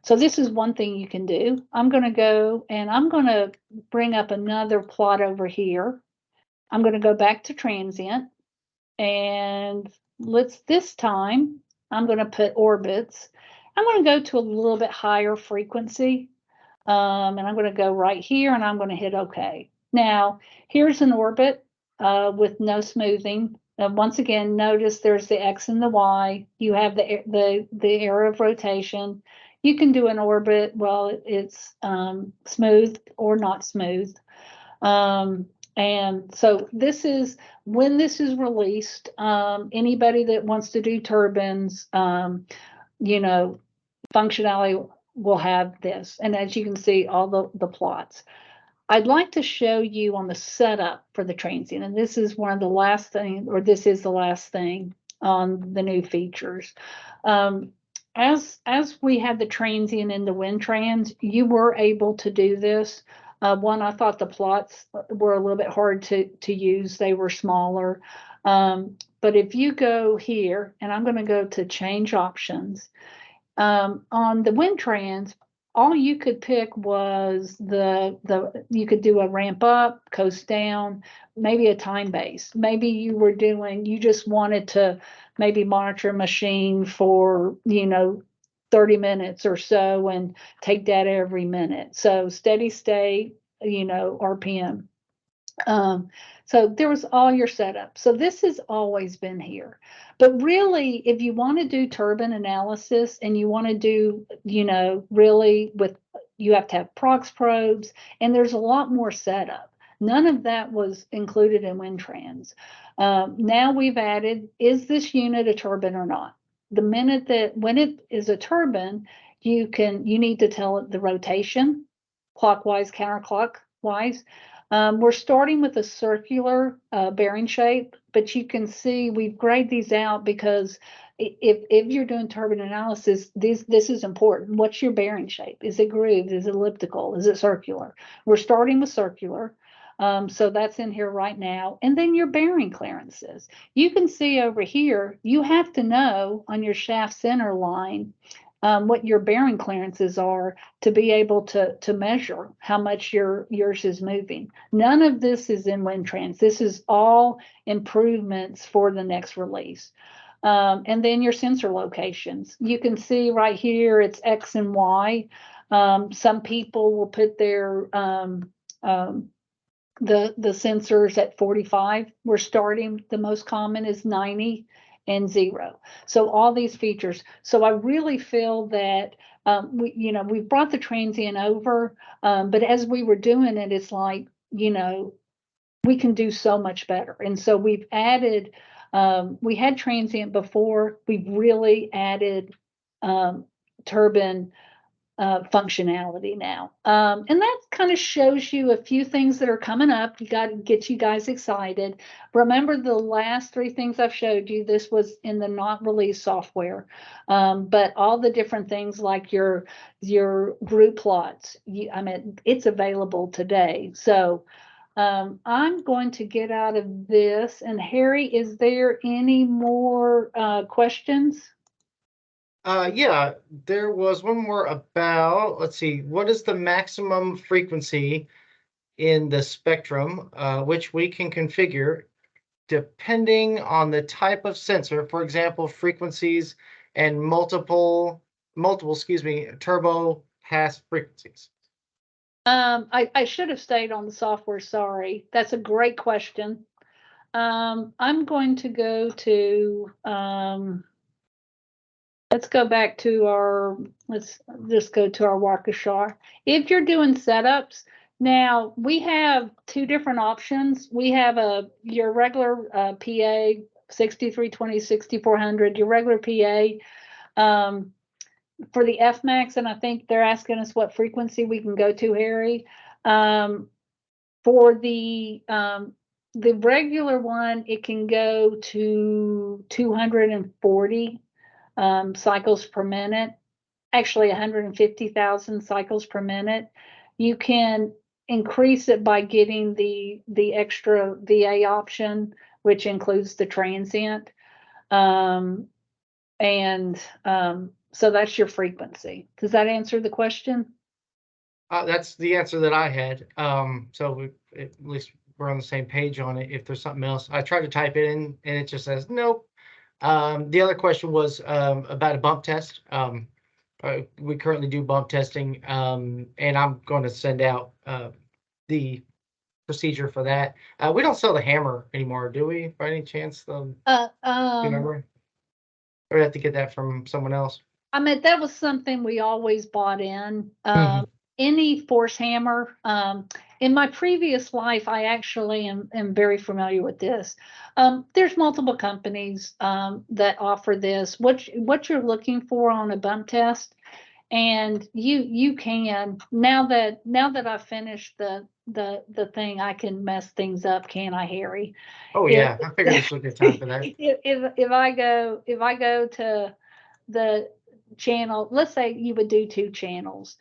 S2: So this is one thing you can do. I'm going to go and I'm going to bring up another plot over here. I'm going to go back to transient, and this time I'm going to put orbits. I'm going to go to a little bit higher frequency, and I'm going to go right here, and I'm going to hit OK. Now, here's an orbit with no smoothing. Once again, notice there's the X and the Y. You have the area of rotation. You can do an orbit, well, it's smooth or not smooth. And so this is when this is released. Anybody that wants to do turbines, functionality will have this. And as you can see, all the plots. I'd like to show you on the setup for the transient. And this is one of the last things, or this is the last thing on the new features. As we had the transient in the WinTrans, you were able to do this. One, I thought the plots were a little bit hard to use. They were smaller. But if you go here, and I'm going to go to change options, on the WinTrans, all you could pick was you could do a ramp up, coast down, maybe a time base. Maybe you just wanted to maybe monitor a machine for, 30 minutes or so and take data every minute. So steady state, RPM. So there was all your setup. So this has always been here. But really, if you want to do turbine analysis and you want to do, really you have to have prox probes, and there's a lot more setup. None of that was included in WinTrans. Now we've added, is this unit a turbine or not? The minute that when it is a turbine, you need to tell it the rotation, clockwise, counterclockwise. We're starting with a circular bearing shape, but you can see we've grayed these out because if you're doing turbine analysis, this is important. What's your bearing shape? Is it grooved? Is it elliptical? Is it circular? We're starting with circular. So that's in here right now. And then your bearing clearances. You can see over here, you have to know on your shaft center line what your bearing clearances are to be able to measure how much yours is moving. None of this is in WinTrans. This is all improvements for the next release. And then your sensor locations. You can see right here, it's X and Y. Some people will put their the sensors at 45. We're starting, the most common is 90 and 0. So all these features. So I really feel that we brought the transient over, but as we were doing it, it's like, we can do so much better. And so we've added, we had transient before, we've really added turbine functionality now. And that kind of shows you a few things that are coming up. You got to get you guys excited. Remember the last three things I've showed you, this was in the not released software. But all the different things like your group plots, I mean, it's available today. So I'm going to get out of this. And Harry, is there any more questions?
S3: Yeah, there was one more about, let's see, what is the maximum frequency in the spectrum, which we can configure depending on the type of sensor, for example, frequencies and multiple, turbo pass frequencies.
S2: I should have stayed on the software. Sorry. That's a great question. I'm going to go to, let's go back to let's just go to our Waukesha. If you're doing setups, now we have two different options. We have your regular PA 6320, 6400, your regular PA. For the FMAX, and I think they're asking us what frequency we can go to, Harry. For the regular one, it can go to 240 cycles per minute, actually 150,000 cycles per minute. You can increase it by getting the extra VA option, which includes the transient. So that's your frequency. Does that answer the question?
S3: That's the answer that I had. So at least we're on the same page on it. If there's something else, I tried to type it in and it just says nope. The other question was about a bump test. We currently do bump testing, and I'm going to send out the procedure for that. We don't sell the hammer anymore, do we? By any chance, do you remember? Or we have to get that from someone else?
S2: I mean, that was something we always bought in. Any force hammer. In my previous life, I actually am very familiar with this. There's multiple companies that offer this. What you're looking for on a bump test, and you can now that I've finished the thing, I can mess things up, can I, Harry?
S3: Oh yeah, I figured this was a good time for that.
S2: If I go to the channel, let's say you would do two channels.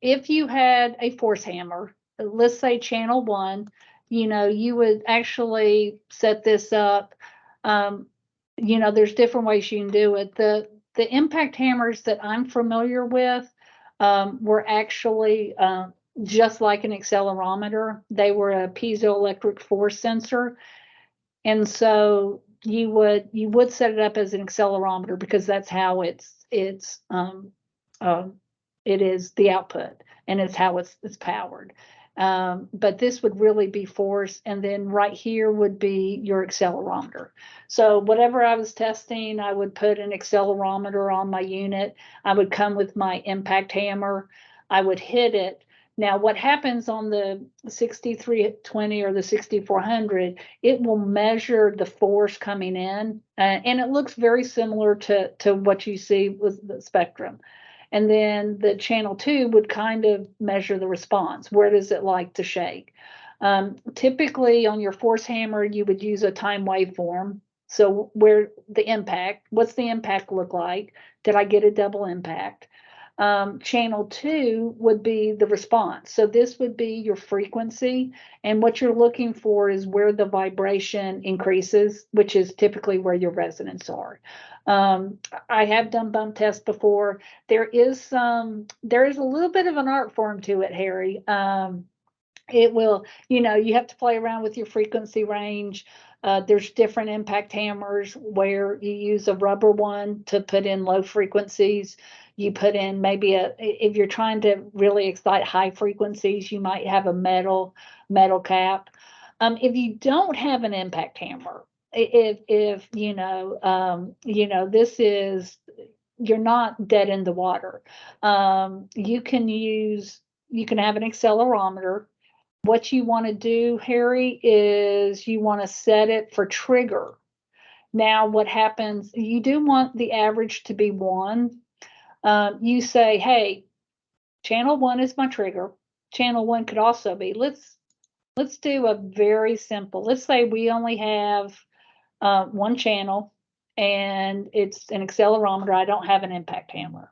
S2: If you had a force hammer, let's say channel 1, you would actually set this up. There's different ways you can do it. The impact hammers that I'm familiar with were actually just like an accelerometer. They were a piezoelectric force sensor. And so you would set it up as an accelerometer because that's how it is the output, and it's how it's powered. But this would really be force, and then right here would be your accelerometer. So whatever I was testing, I would put an accelerometer on my unit. I would come with my impact hammer. I would hit it. Now, what happens on the 6320 or the 6400, it will measure the force coming in, and it looks very similar to what you see with the spectrum. And then the channel 2 would kind of measure the response. Where does it like to shake? Typically on your force hammer, you would use a time waveform. So where the impact, what's the impact look like? Did I get a double impact? Channel 2 would be the response. So this would be your frequency. And what you're looking for is where the vibration increases, which is typically where your resonance are. I have done bump tests before. There is a little bit of an art form to it, Harry. It will, you have to play around with your frequency range. There's different impact hammers where you use a rubber one to put in low frequencies. You put in maybe if you're trying to really excite high frequencies, you might have a metal cap. If you don't have an impact hammer, if this is, you're not dead in the water. You can have an accelerometer. What you want to do, Harry, is you want to set it for trigger. Now, what happens, you do want the average to be 1. You say, hey, channel 1 is my trigger. Channel 1 could also be, let's do a very simple, let's say we only have one channel and it's an accelerometer. I don't have an impact hammer.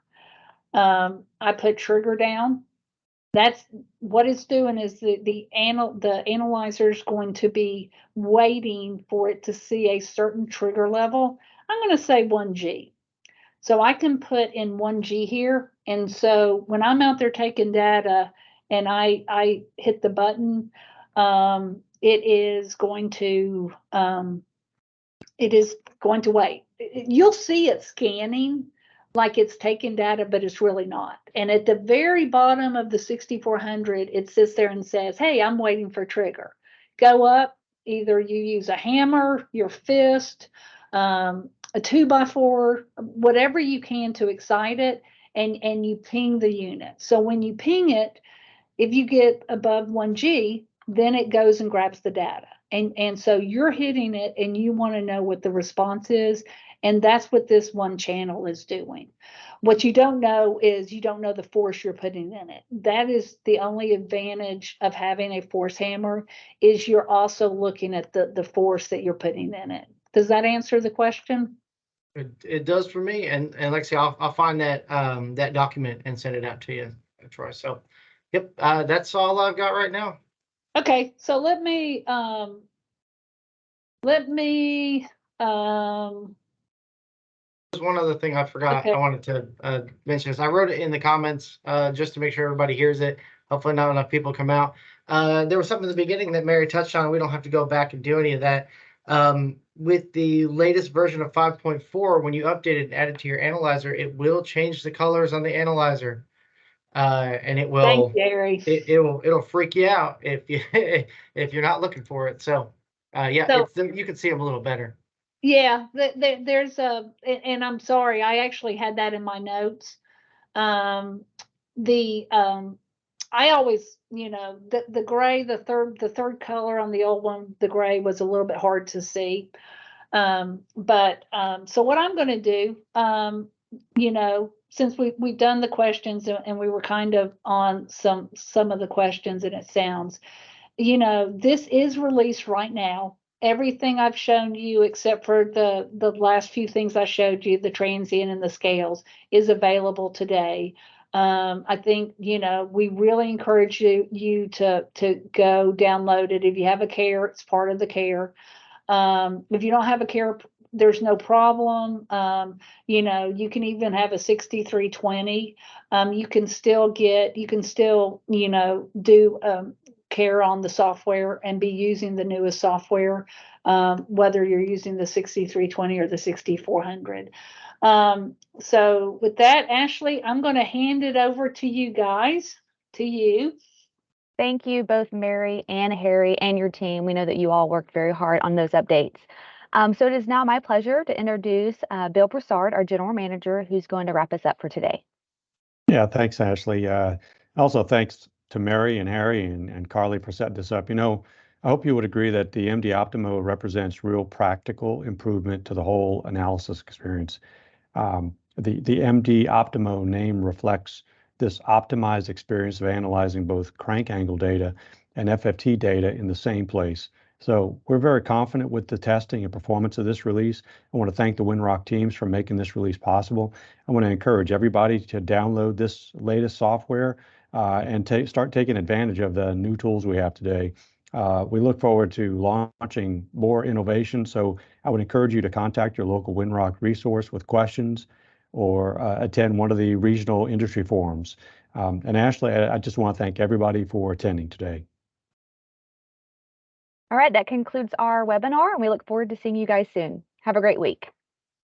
S2: I put trigger down. That's what it's doing is the analyzer is going to be waiting for it to see a certain trigger level. I'm going to say 1G. So I can put in 1G here. And so when I'm out there taking data and I hit the button, it is going to wait. You'll see it scanning like it's taking data, but it's really not. And at the very bottom of the 6400, it sits there and says, hey, I'm waiting for trigger. Go up, either you use a hammer, your fist, a 2x4, whatever you can to excite it, and you ping the unit. So when you ping it, if you get above 1G, then it goes and grabs the data. And so you're hitting it and you want to know what the response is. And that's what this one channel is doing. What you don't know is you don't know the force you're putting in it. That is the only advantage of having a force hammer, is you're also looking at the force that you're putting in it. Does that answer the question?
S3: It does for me. And like I say, I'll find that that document and send it out to you, Troy. So yep, that's all I've got right now.
S2: Okay, so let me there's
S3: one other thing I forgot.
S2: Okay.
S3: I wanted to mention this. I wrote it in the comments just to make sure everybody hears it. Hopefully not enough people come out. There was something in the beginning that Mary touched on. We don't have to go back and do any of that. With the latest version of 5.4, when you update it and add it to your analyzer, it will change the colors on the analyzer. And it will,
S2: Thanks, Gary.
S3: it'll freak you out if you if you're not looking for it. So yeah,
S2: So,
S3: you can see them a little better.
S2: yeah, there's and I'm sorry, I actually had that in my notes. I always, the gray, the third color on the old one, the gray was a little bit hard to see. So what I'm going to do, since we've done the questions and we were kind of on some of the questions, and it sounds, this is released right now. Everything I've shown you, except for the last few things I showed you, the transient and the scales, is available today. I think, we really encourage you to go download it. If you have a care, it's part of the care. If you don't have a care, there's no problem. You can even have a 6320. You can still do care on the software and be using the newest software, whether you're using the 6320 or the 6400. So with that, Ashley, I'm going to hand it over to you guys, to you.
S1: Thank you, both Mary and Harry and your team. We know that you all worked very hard on those updates. So it is now my pleasure to introduce Bill Broussard, our General Manager, who's going to wrap us up for today.
S4: Yeah, thanks, Ashley. Also, thanks to Mary and Harry and Carly for setting this up. I hope you would agree that the MD Optimo represents real practical improvement to the whole analysis experience. The MD Optimo name reflects this optimized experience of analyzing both crank angle data and FFT data in the same place. So we're very confident with the testing and performance of this release. I want to thank the Windrock teams for making this release possible. I want to encourage everybody to download this latest software and start taking advantage of the new tools we have today. We look forward to launching more innovation. So I would encourage you to contact your local Windrock resource with questions or attend one of the regional industry forums. And Ashley, I just want to thank everybody for attending today.
S1: All right, that concludes our webinar, and we look forward to seeing you guys soon. Have a great week.